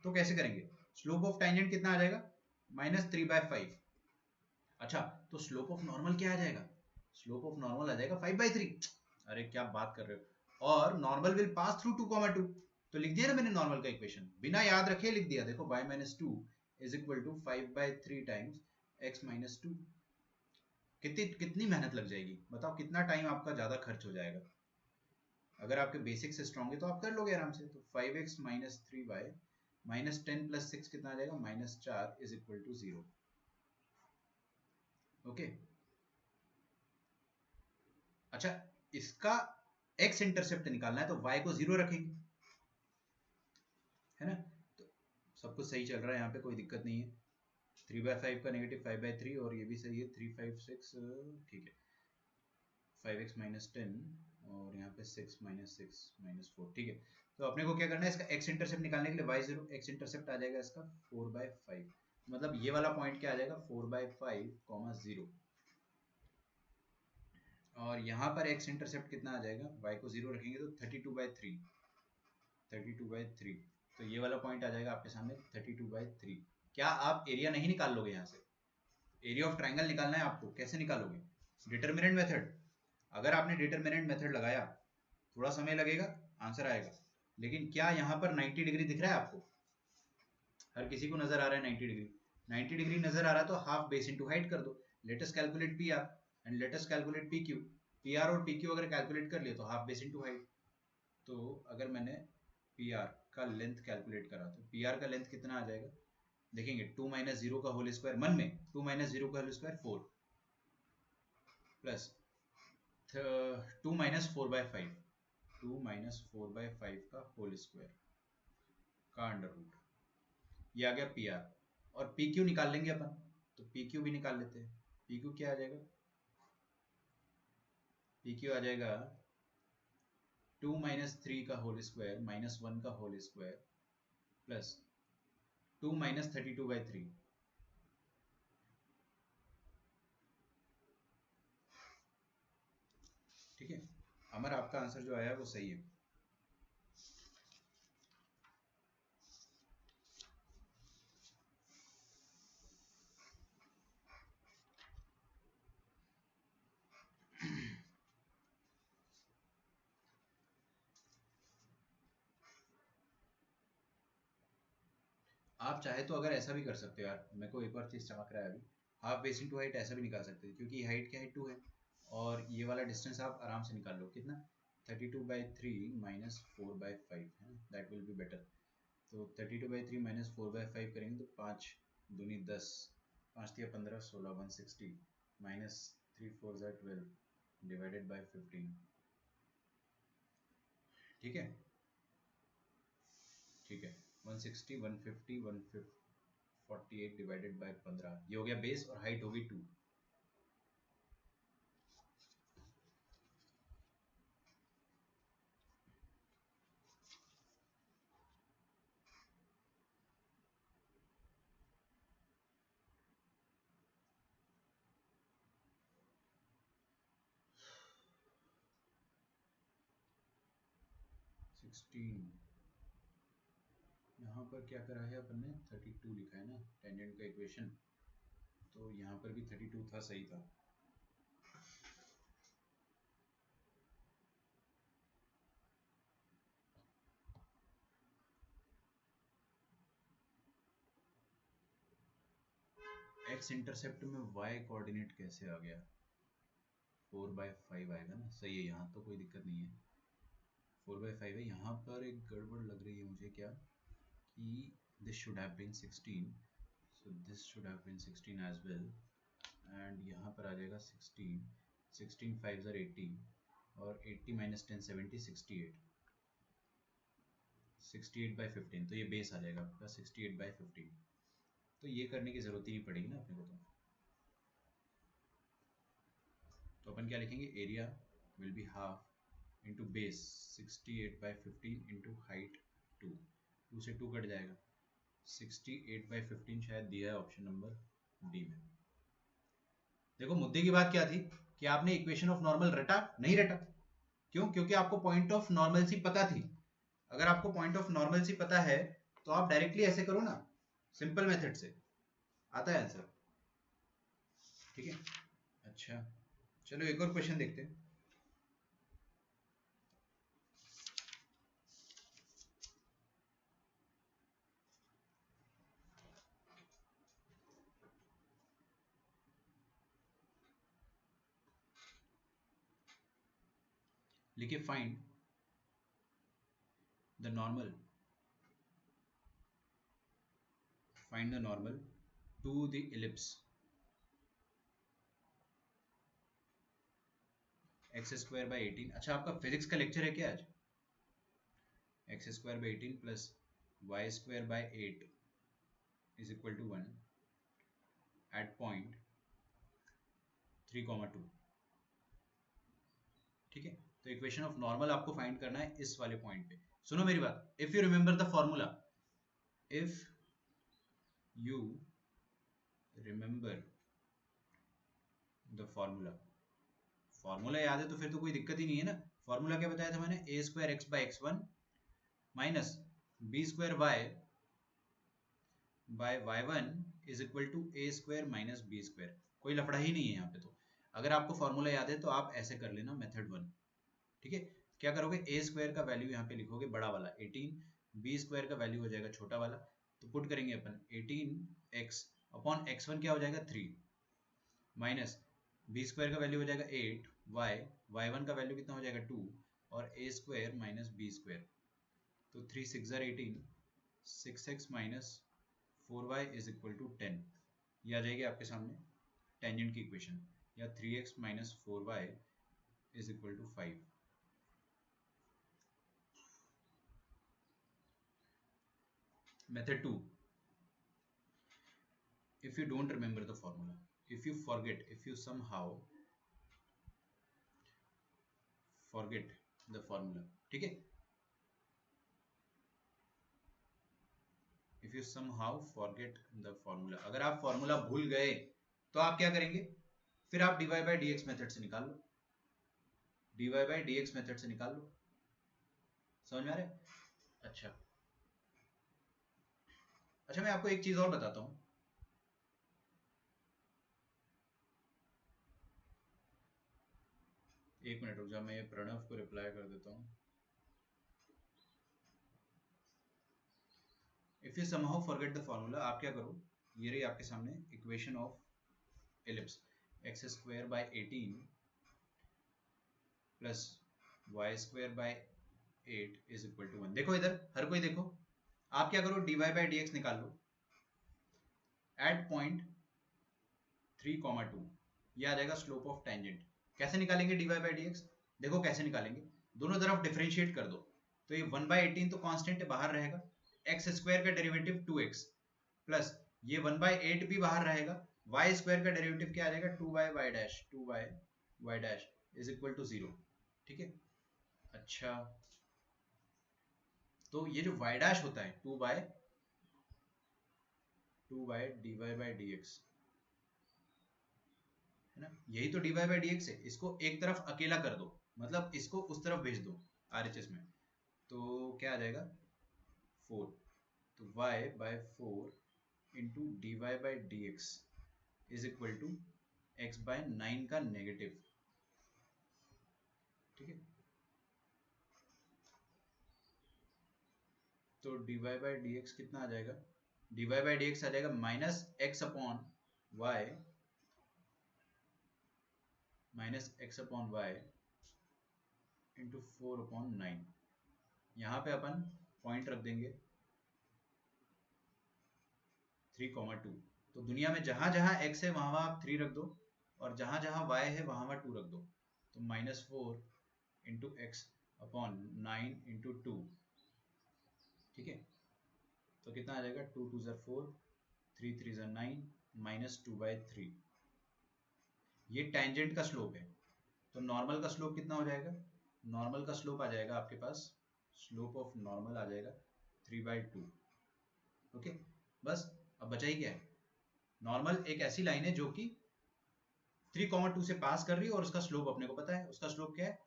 तो कैसे करेंगे? स्लोप ऑफ टेंजेंट कितना आ जाएगा, -3/5। अच्छा तो स्लोप ऑफ नॉर्मल क्या आ जाएगा, स्लोप ऑफ नॉर्मल आ जाएगा 5/3। अरे क्या बात कर रहे हो, और नॉर्मल विल पास थ्रू 2,2, तो लिख दिया ना मैंने नॉर्मल का इक्वेशन, बिना याद रखे लिख दिया। देखो y-2 is equal to 5/3 times x-2। कितनी कितनी मेहनत लग जाएगी बताओ, कितना टाइम आपका ज्यादा खर्च हो जाएगा। अगर आपके बेसिक से स्ट्रॉन्ग है तो आप कर लोगे आराम से। तो 5x minus 3y minus 10 plus 6 कितना आ जाएगा, -4 इज इक्वल टू 0। ओके अच्छा इसका x इंटरसेप्ट निकालना है तो y को 0 रखेंगे, है ना। तो सब कुछ सही चल रहा है यहाँ पे, कोई दिक्कत नहीं है। 3/5 का नेगेटिव 5/3 और ये भी सही है 3 5 6, ठीक है। 5x माइनस 10 और यहाँ पे 6 माइनस 6 माइनस 4, ठीक है। तो अपने को क्या करना है, इसका x इंटरसेप्ट निकालने के लिए y0 x इंटरसेप्ट आ जाएगा इसका 4/5, मतलब ये वाला पॉइंट क्या आ जाएगा 4/5, 0। और यहाँ पर x इंटरसेप्ट कितना आ जाएगा, y को 0 रखेंगे तो 32/3, 32/3। तो ये वाला पॉइंट आ जाएगा आपके सामने 32/3। क्या आप एरिया नहीं निकाल लोगे यहाँ से? एरिया ऑफ ट्राइंगल निकालना है आपको, कैसे निकालोगे, डिटरमिनेंट मेथड। अगर आपने डिटरमिनेंट मेथड लगाया, थोड़ा समय लगेगा, आंसर आएगा। लेकिन क्या यहाँ पर 90 डिग्री दिख रहा है आपको? हर किसी को नजर आ रहा है 90 डिग्री। 90 डिग्री नजर आ रहा है तो हाफ बेस इंटू हाइट कर दो। Latest calculate P R and latest calculate P Q. P R और पी क्यू अगर कैलकुलेट कर लिए तो हाफ बेस इंटू हाइट। तो अगर मैंने पी आर का लेंथ कैलकुलेट करा तो पी आर का लेंथ कितना आ जाएगा, देखेंगे 2 माइनस 0 का होल स्क्वायर, मन में 2 माइनस 0 का whole square 4 plus 2 minus 4/5, 2 minus 4/5 का होल स्क्वायर का अंडर रूट, ये आ गया पी आर। और पी क्यू निकाल लेंगे अपन, तो पी क्यू भी निकाल लेते हैं। पी क्यू क्या आ जाएगा, पी क्यू आ जाएगा 2 माइनस 3 का होल स्क्वायर माइनस 1 का होल स्क्वायर प्लस 2 माइनस 32/3। ठीक है, अमर आपका आंसर जो आया वो सही है। आप चाहे तो अगर ऐसा भी कर सकते हो यार, मेरे को एक और चीज चमक रहा है अभी, हाफ बेस इंटू हाइट ऐसा भी निकाल सकते हैं, क्योंकि हाइट क्या है 2 है, और ये वाला डिस्टेंस आप आराम से निकाल लो, कितना 32/3 माइनस 4/5 है ना, दैट विल बी बेटर। तो 32/3 माइनस 4/5 करेंगे तो 5 दूनी 10, 5 या 15, 16, 160 माइनस 3 4 12 डिवाइडेड बाय 15। ठीक है, ठीक है, 160 150 148 डिवाइडेड बाय 15, ये हो गया बेस और हाइट होगी 2। 16, यहाँ पर क्या करा है अपन ने 32 लिखा है ना टेंजेंट का इक्वेशन, तो यहाँ पर भी 32 था, सही था। एक्स इंटरसेप्ट में वाई कोऑर्डिनेट कैसे आ गया? 4/5 आएगा ना, सही है, यहाँ तो कोई दिक्कत नहीं है। 4/5 है। यहाँ पर एक गड़बड़ लग रही है मुझे, क्या कि this should have been 16, so this should have been 16 as well, and यहाँ पर आ जाएगा 16, 16 5s are 80, और 80 minus 10 70 68, 68/15, तो ये बेस आ जाएगा आपका 68/15। तो ये करने की जरूरत ही नहीं पड़ेगी ना अपने को। तो अपन क्या लिखेंगे, area will be half into base 68/15 into height 2, 2 से 2 कट जाएगा, 68/15 शायद दिया है ऑप्शन नंबर डी में। देखो मुद्दे की बात क्या थी कि आपने इक्वेशन ऑफ नॉर्मल रटा नहीं रटा, क्यों? क्योंकि आपको पॉइंट ऑफ नॉर्मलसी पता थी। अगर आपको पॉइंट ऑफ नॉर्मलसी पता है तो आप डायरेक्टली ऐसे करो ना, सिंपल मेथड से आता है आंसर, ठीक है। अच्छा चलो एक और क्वेश्चन देखते हैं। लिखिए find the normal, find the normal to the ellipse x²/18। अच्छा आपका फिजिक्स का लेक्चर है क्या आज? x²/18 plus y²/8 is equal to 1 at point 3,2, ठीक है। तो इक्वेशन ऑफ नॉर्मल आपको फाइंड करना है इस वाले पॉइंट पे। सुनो मेरी बात, if you remember the formula, if you remember the formula, formula याद है तो फिर तो कोई दिक्कत ही नहीं है ना। फॉर्मूला क्या बताया था मैंने, a² x/x1 minus b²y/y1 is equal to a² minus b²। कोई लफड़ा ही नहीं है यहाँ पे। तो अगर आपको फॉर्मूला याद है तो आप ऐसे कर लेना मेथड 1, ठीक है। क्या करोगे, a² का वैल्यू यहाँ पे लिखोगे बड़ा वाला 18, b² का वैल्यू हो जाएगा छोटा वाला, तो पुट करेंगे अपन 18x अपॉन x1 क्या हो जाएगा 3, माइनस b² का वैल्यू हो जाएगा 8, y1 का वैल्यू कितना हो जाएगा 2, और a² माइनस b², तो 3 6 18, 6x minus 4y is equal to 10। ये आ जाएगी आपके सामने टेंजेंट की इक्वेशन, या 3x minus 4y is equal to 5। Method 2, if you don't remember the formula, if you forget, if you somehow forget the formula, ठीक है, if you somehow forget the formula, अगर आप फॉर्मूला भूल गए तो आप क्या करेंगे, फिर आप dy/dx मेथड से निकाल लो, dy/dx मेथड से निकाल लो। समझ में आ रहा है? अच्छा अच्छा मैं आपको एक चीज और बताता हूँ, एक मिनट रुक जाओ, मैं प्रणव को रिप्लाई कर देता हूँ। If you somehow forget the formula, आप क्या करो, ये रही आपके सामने equation of ellipse x²/18 plus y²/8 is equal to 1। देखो इधर हर कोई देखो, आप क्या करो dy/dx निकाल लो एट पॉइंट 3,2, ये आ जाएगा स्लोप ऑफ टेंजेंट। कैसे निकालेंगे dy/dx, देखो कैसे निकालेंगे, दोनों तरफ डिफरेंशिएट कर दो, तो ये 1/18 तो कांस्टेंट बाहर रहेगा, x² का डेरिवेटिव 2x प्लस ये 1/8 भी बाहर रहेगा, y² का डेरिवेटिव क्या आ जाएगा 2y इज इक्वल टू 0, ठीक है। अच्छा तो ये जो y' होता है 2y dy/dx है ना, यही तो dy/dx है। इसको एक तरफ अकेला कर दो, मतलब इसको उस तरफ भेज दो RHS में, तो क्या आ जाएगा 4, तो y by 4 into d y by d x is equal to x by 9 का नेगेटिव। ठीक है, तो d y by d x कितना आ जाएगा, d y by d x आ जाएगा minus x upon y, minus x upon y into 4/9। यहाँ पे अपन पॉइंट रख देंगे 3,2। तो दुनिया में जहां जहां x है वहां वहां आप 3 रख दो, और जहां जहां y है वहां वहां 2 रख दो। तो -4 इंटू एक्स अपॉन 9 इंटू 2। ठीक है, तो कितना आ जाएगा, 2 2 ज़ा 4, 3 3 ज़ा 9, -2/3। ये टेंजेंट का स्लोप है। तो नॉर्मल का स्लोप कितना हो जाएगा, नॉर्मल का स्लोप आ जाएगा आपके पास, स्लोप ऑफ नॉर्मल आ जाएगा 3/2। ओके, बस अब बचा ही क्या है, नॉर्मल एक ऐसी लाइन है जो कि 3,2 से पास कर रही है और उसका स्लोप अपने को पता है, उसका स्लोप क्या है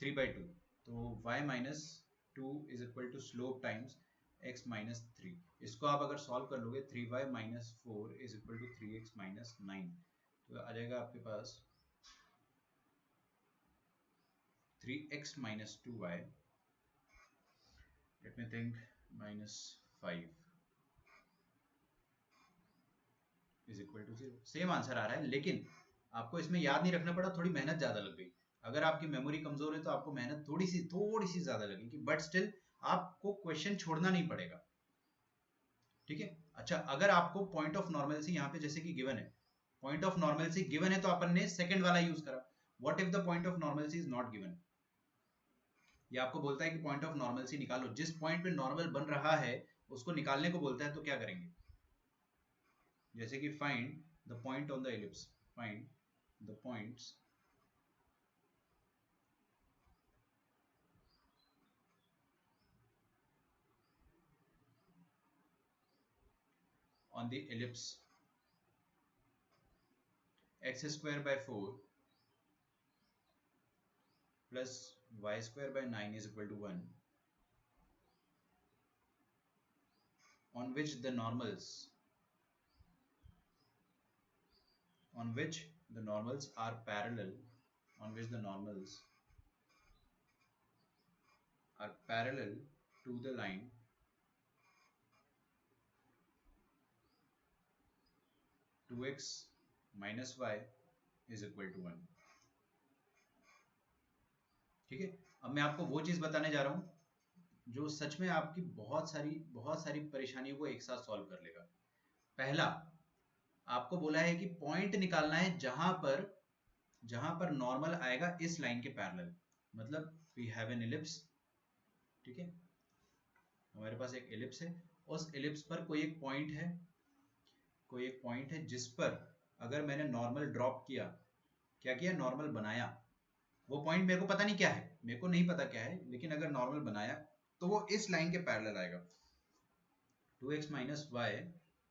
3/2। तो y minus 2 is equal to slope times x minus 3। इसको आप अगर सॉल्व कर लोगे 3y minus 4 is equal to 3x minus 9, तो आ जाएगा आपके पास 3x minus 2y, let me think, minus 5 is equal to 0। Same answer आ रहा है, लेकिन आपको इसमें याद नहीं रखना पड़ा, थोड़ी मेहनत ज्यादा लग गई। अगर आपकी मेमोरी कमजोर है तो आपको मेहनत थोड़ी सी ज्यादा लगेगी, बट स्टिल आपको क्वेश्चन छोड़ना नहीं पड़ेगा। ठीक है, अच्छा, अगर आपको पॉइंट ऑफ नॉर्मलसी यहाँ पे जैसे कि गिवन है, पॉइंट ऑफ नॉर्मलसी गिवन है तो अपन ने सेकंड वाला यूज करा। What if the point of normalcy is not given, ये आपको बोलता है कि पॉइंट ऑफ नॉर्मलसी निकालो, जिस पॉइंट पे नॉर्मल बन रहा है उसको निकालने को बोलता है, तो क्या करेंगे, जैसे कि find the point on the ellipse, find the points on the ellipse x² by 4 plus y² by 9 is equal to 1, on which the normals are parallel, on which the normals are parallel to the line two x minus y is equal to 1। ठीक है, अब मैं आपको वो चीज बताने जा रहा हूं जो सच में आपकी बहुत सारी परेशानियों को एक साथ सॉल्व कर लेगा। पहला, आपको बोला है कि पॉइंट निकालना है जहां पर नॉर्मल आएगा इस लाइन के पैरेलल, मतलब वी हैव एन एलिप्स। ठीक है, हमारे पास एक एलिप्स है, उस एलिप्स पर कोई एक पॉइंट है जिस पर अगर मैंने नॉर्मल ड्रॉप किया, क्या किया, नॉर्मल बनाया, वो पॉइंट मेरे को पता नहीं क्या है, मेरे को नहीं पता क्या है, लेकिन अगर नॉर्मल बनाया तो वो इस लाइन के पैरेलल आएगा, 2x minus y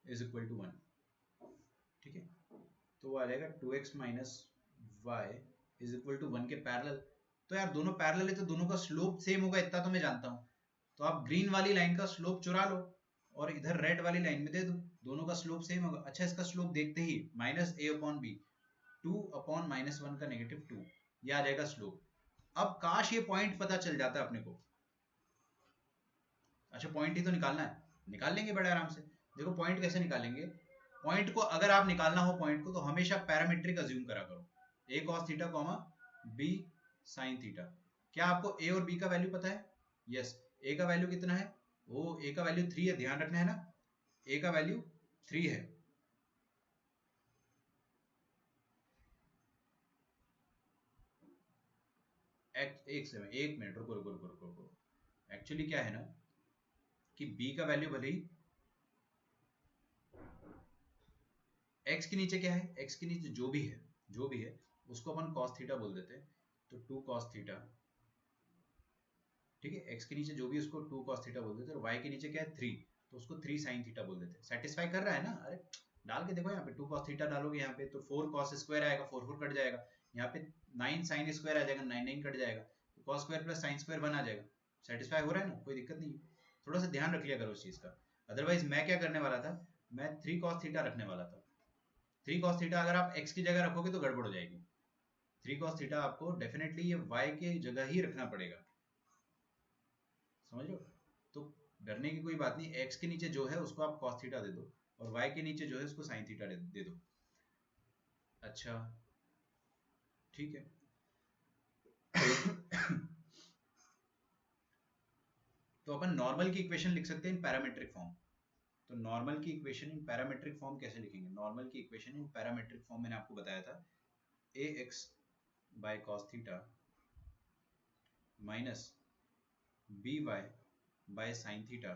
is equal to 1। ठीक है, तो वो आ जाएगा 2x minus y is equal to 1 के पैरेलल। तो यार दोनों पैरेलल है तो दोनों का स्लोप सेम होगा, इतना तो मैं जानता हूं। तो आप ग्रीन वाली लाइन का स्लोप चुरा लो और इधर रेड वाली लाइन में दे दो, दोनों का स्लोप सेम होगा। अच्छा, इसका स्लोप देखते ही -a/b 2/-1 का -2, ये आ जाएगा स्लोप। अब काश ये पॉइंट पता चल जाता अपने को। अच्छा, पॉइंट ही तो निकालना है, निकाल लेंगे बड़े आराम से। देखो पॉइंट कैसे निकालेंगे, पॉइंट को अगर आप निकालना हो पॉइंट को, तो हमेशा पैरामीट्रिक अज्यूम करा करो, a cos theta b sin theta. क्या आपको a और b का वैल्यू पता है? यस, a का वैल्यू कितना है, वो a का वैल्यू 3 है, ध्यान रखना है ना, a का वैल्यू 3 है। एक मिनट रुको। एक्चुअली क्या है ना कि b का वैल्यू भले ही x के नीचे क्या है, x के नीचे जो भी है उसको अपन cos थीटा बोल देते हैं, तो 2 cos थीटा। ठीक है, x के नीचे जो भी उसको 2 cos थीटा बोल देते हैं, और y के नीचे क्या है 3, तो उसको 3 sin थीटा बोल देते हैं। सेटिस्फाई कर रहा है ना? अरे डाल के देखो, यहाँ पे 2 cos थीटा डालोगे यहाँ पे तो 4 cos स्क्वायर आएगा, 4 4 कट जाएगा, यहाँ पे 9 sin स्क्वायर आ जाएगा, 9 9 कट जाएगा, तो cos square plus sin square 1 आ जाएगा। सेटिस्फाई हो रहा है ना, कोई दिक्कत नहीं। थोड़ा सा ध्यान रख लिया करो उस चीज का। अदरवाइज मैं क्या करने वाला था, मैं 3 cos थीटा रखने वाला था। 3 cos थीटा अगर आप x की जगह रखोगे तो गड़बड़ हो जाएगी। 3 cos थीटा आपको डेफिनेटली ये y के जगह ही रखना पड़ेगा, समझ लो। तो डरने की कोई बात नहीं, x के नीचे जो है उसको आप cos थीटा दे दो, और y के नीचे जो है उसको sin थीटा दे दो। अच्छा ठीक है। तो अपन नॉर्मल की इक्वेशन लिख सकते हैं इन पैरामेट्रिक फॉर्म। तो नॉर्मल की इक्वेशन इन पैरामेट्रिक फॉर्म कैसे लिखेंगे? नॉर्मल की इक्वेशन इन पैरामेट्रिक फॉर्म मैंने आपको बताया था, ax by cos theta minus by by sin theta.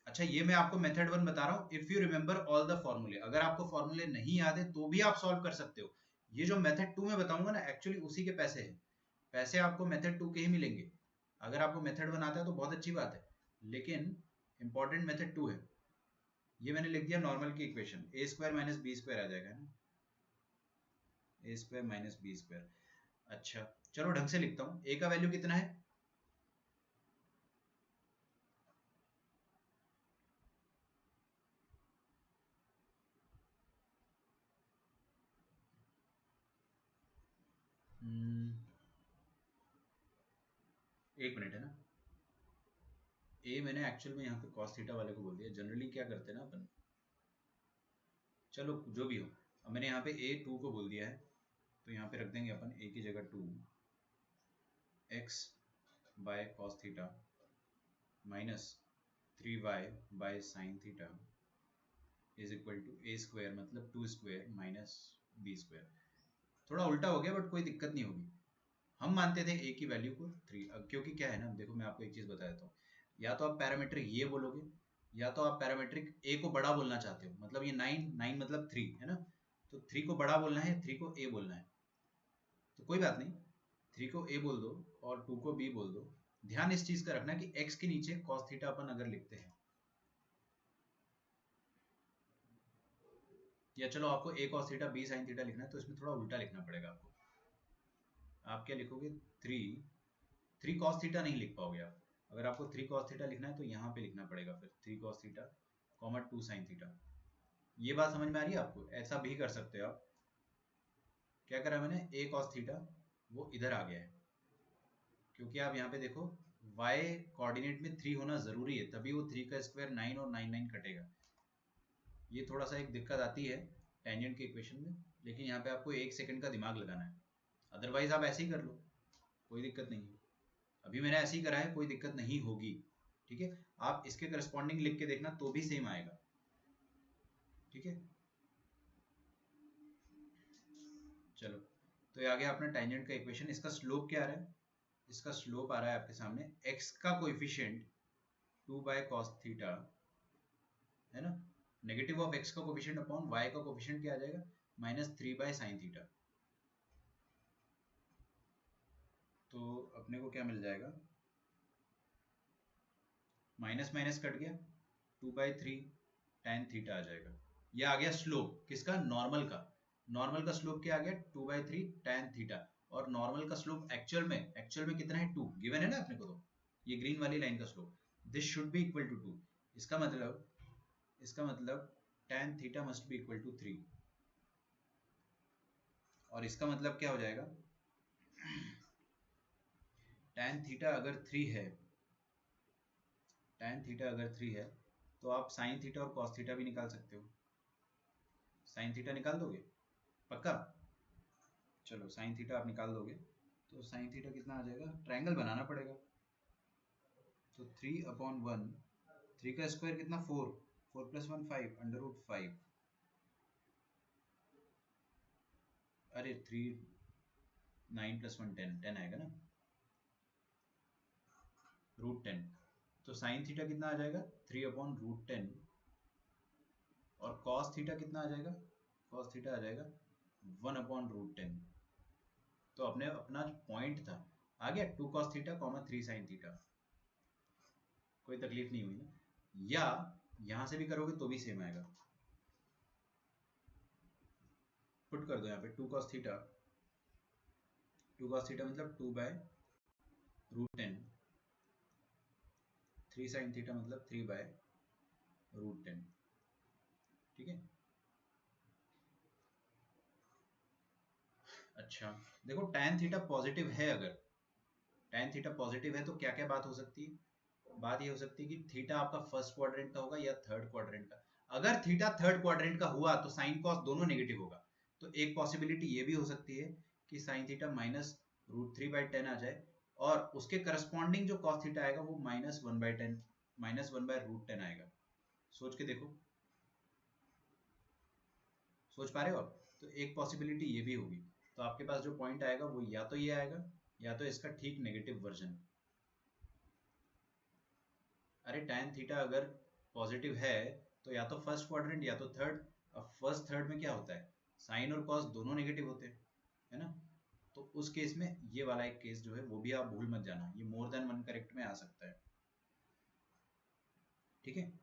अच्छा ये मैं आपको मेथड 1 बता रहा हूँ, if you remember all the फॉर्मूले। अगर आपको फॉर्मूले नहीं याद है तो भी आप सॉल्व कर सकते हो। ये जो मेथड 2 में बताऊंगा ना, एक्चुअली उसी के पैसे हैं। पैसे आपको मेथड 2 के ही मिलेंगे। अगर आपको मेथड 1 आता है तो बहुत अच्छी बात है, लेकिन इंपॉर्टेंट मेथड 2 है। ये मैंने लिख दिया नॉर्मल की इक्वेशन, ए स्क्वायर माइनस बी स्क्वायर आ जाएगा ना, ए स्क्वायर माइनस बी स्क्वायर। अच्छा चलो ढंग से लिखता हूँ, ए का वैल्यू कितना है? एक मिनट है ना, ए मैंने एक्चुअल में यहाँ पे cos थीटा वाले को बोल दिया। जनरली क्या करते हैं ना अपन, चलो जो भी हो, अब मैंने यहाँ पे ए 2 को बोल दिया है, तो यहाँ पे रख देंगे अपन ए की जगह 2 x by cos theta minus 3y by sin theta is equal to a square, मतलब 2 स्क्वायर माइनस बी स्क्वायर। थोड़ा उल्टा हो गया बट कोई दिक्कत नहीं होगी। हम मानते थे ए की वैल्यू को 3, अब क्योंकि क्या है ना, देखो मैं आपको एक चीज बता देता हूँ। या तो आप पैरामीट्रिक ये बोलोगे, या तो आप पैरामीट्रिक ए को बड़ा बोलना चाहते हो। मतलब ये 9 मतलब 3 है ना, तो 3 को बड़ा बोलना है, 3 को ए बोलना है, तो कोई बात नहीं, 3 को ए बोल दो और 2 को बी बोल दो। ध्यान इस चीज का रखना कि x के नीचे cos थीटा अपन अगर लिखते हैं, या चलो आपको a cos theta b sin theta लिखना है, तो इसमें थोड़ा उल्टा लिखना पड़ेगा आपको। आप क्या लिखोगे? 3 cos थीटा नहीं लिख पाओगे आप। अगर आपको 3 cos थीटा लिखना है तो यहाँ पे लिखना पड़ेगा फिर 3 cos theta comma 2 sin theta. ये बात समझ में आ रही है आपको? ऐसा भी कर सकते हो आप। क्या करा मैंने, a cos थीटा वो इधर आ गया है, क्योंकि आप यहाँ पे देखो y कोऑर्डिनेट में 3 होना जरूरी है, तभी वो 3 का स्क्वायर 9 और 9 9 कटेगा। ये थोड़ा सा एक दिक्कत आती है टेंजेंट के इक्वेशन में, लेकिन यहाँ पे आपको 1 सेकंड का दिमाग लगाना है। अदरवाइज आप ऐसे ही कर लो, कोई दिक्कत नहीं है। अभी मैंने ऐसे ही करा है, कोई दिक्कत नहीं होगी। ठीक है, आप इसके करस्पॉन्डिंग लिख के देखना तो भी सेम आएगा। ठीक है, चलो तो ये आ गया अपना टेंजेंट का इक्वेशन। इसका स्लोप क्या आ रहा है? इसका स्लोप आ रहा है आपके सामने, x का कोएफिशिएंट 2 बाय cos थीटा है ना, नेगेटिव ऑफ x का कोएफिशिएंट अपॉन y का कोएफिशिएंट क्या आ जाएगा, -3 बाय sin थीटा। तो अपने को क्या मिल जाएगा, माइनस माइनस कट गया, 2/3 tan थीटा आ जाएगा। ये आ गया स्लोप किसका, नॉर्मल का। नॉर्मल का स्लोप क्या आ गया, 2/3 tan थीटा। और नॉर्मल का स्लोप एक्चुअल में कितना है, 2 गिवन है ना अपने को। तो ये ग्रीन वाली लाइन का slope, this should be equal to 2। इसका मतलब tan theta must be equal to 3। और इसका मतलब क्या हो जाएगा, tan थीटा अगर 3 है, tan थीटा अगर 3 है, तो आप sin थीटा और cos थीटा भी निकाल सकते हो। sin थीटा निकाल दोगे पक्का? चलो sin थीटा आप निकाल दोगे, तो sin थीटा कितना आ जाएगा, ट्रायंगल बनाना पड़ेगा। तो 3/1, 3 का स्क्वायर कितना, 4, 4 + 1 5, √5। अरे 3, 9 + 1 10, 10 आएगा ना, √10। तो sin थीटा कितना आ जाएगा, 3/√10। और cos थीटा कितना आ जाएगा, cos थीटा आ जाएगा 1/√10। तो अपने अपना पॉइंट था आ गया, 2 cos थीटा, 3 sin थीटा। कोई तकलीफ नहीं हुई ना? या यहां से भी करोगे तो भी सेम आएगा। पुट कर दो यहाँ पे 2 cos थीटा, 2 cos थीटा मतलब 2/√10 3 साइन थीटा मतलब 3/√10। ठीक है। अच्छा देखो tan थीटा पॉजिटिव है, अगर tan थीटा पॉजिटिव है तो क्या क्या बात हो सकती है? बात ये हो सकती है कि थीटा आपका फर्स्ट क्वाड्रेंट का होगा या थर्ड क्वाड्रेंट का। अगर थीटा थर्ड क्वाड्रेंट का हुआ तो साइन कॉस दोनों नेगेटिव होगा। तो एक पॉसिबिलिटी ये भी हो सकती है कि साइन थीटा -√3/10 आ जाए और उसके करस्पॉन्डिंग जो कॉस थीटा आएगा वो -1/10 आएगा। सोच के देखो, सोच पा रहे हो आप? तो एक पॉसिबिलिटी ये भी होगी। तो आपके पास जो पॉइंट आएगा वो या तो ये आएगा या तो इसका ठीक नेगेटिव वर्जन। अरे tan थीटा अगर पॉजिटिव है तो या तो फर्स्ट क्वाड्रेंट या तो थर्ड। अब फर्स्ट थर्ड में क्या होता है, साइन और कॉस दोनों नेगेटिव होते हैं, है ना। तो उस केस में ये वाला एक केस जो है वो भी आप भूल मत जाना, ये मोर देन वन करेक्ट में आ सकता है। ठीक है,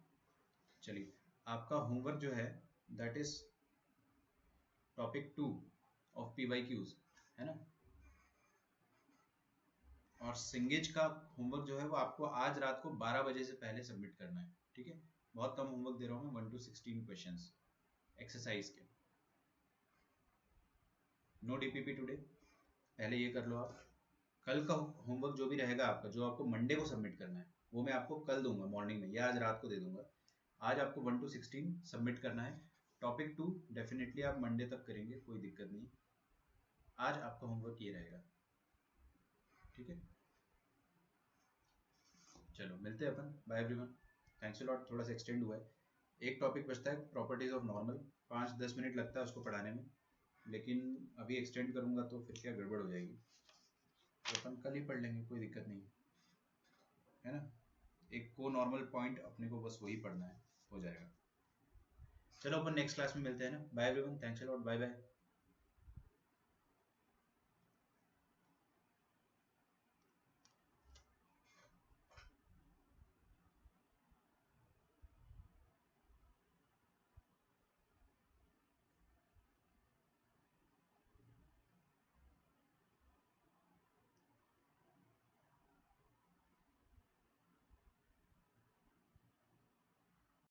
चलिए आपका होमवर्क जो है that is topic 2 of PYQs, है ना। और सिंगेज का होमवर्क जो है वो आपको आज रात को 12 बजे से पहले सबमिट करना है। ठीक है, बहुत कम होमवर्क दे रहा हूँ मैं, 1 to 16 क्वेश्चंस एक्सरसाइज के। नो DPP टुडे, पहले ये कर लो आप। कल का होमवर्क जो भी रहेगा आपका, जो आपको मंडे को सबमिट करना है, वो मैं आपको कल दूंगा मॉर्निंग में या आज रात को दे दूंगा। आज आपको 1 to 16 सबमिट करना है। टॉपिक 2 डेफिनेटली आप मंडे तक करेंगे, कोई दिक्कत नहीं। आज आपका होमवर्क ये रहेगा। ठीक है, चलो मिलते हैं अपन। Bye everyone, thanks a lot. थोड़ा सा एक्सटेंड हुआ है, एक टॉपिक बचता है प्रॉपर्टीज ऑफ नॉर्मल, 5-10 मिनट लगता है उसको पढ़ाने में, लेकिन अभी एक्सटेंड करूंगा तो फिर क्या गड़बड़ हो जाएगी। तो अपन कल ही पढ़ लेंगे, कोई दिक्कत नहीं है ना। एक को नॉर्मल पॉइंट अपने को बस वही पढ़ना है, हो जाएगा। चलो अपन नेक्स्ट क्लास में मिलते हैं ना। Bye everyone, thanks a lot, bye bye.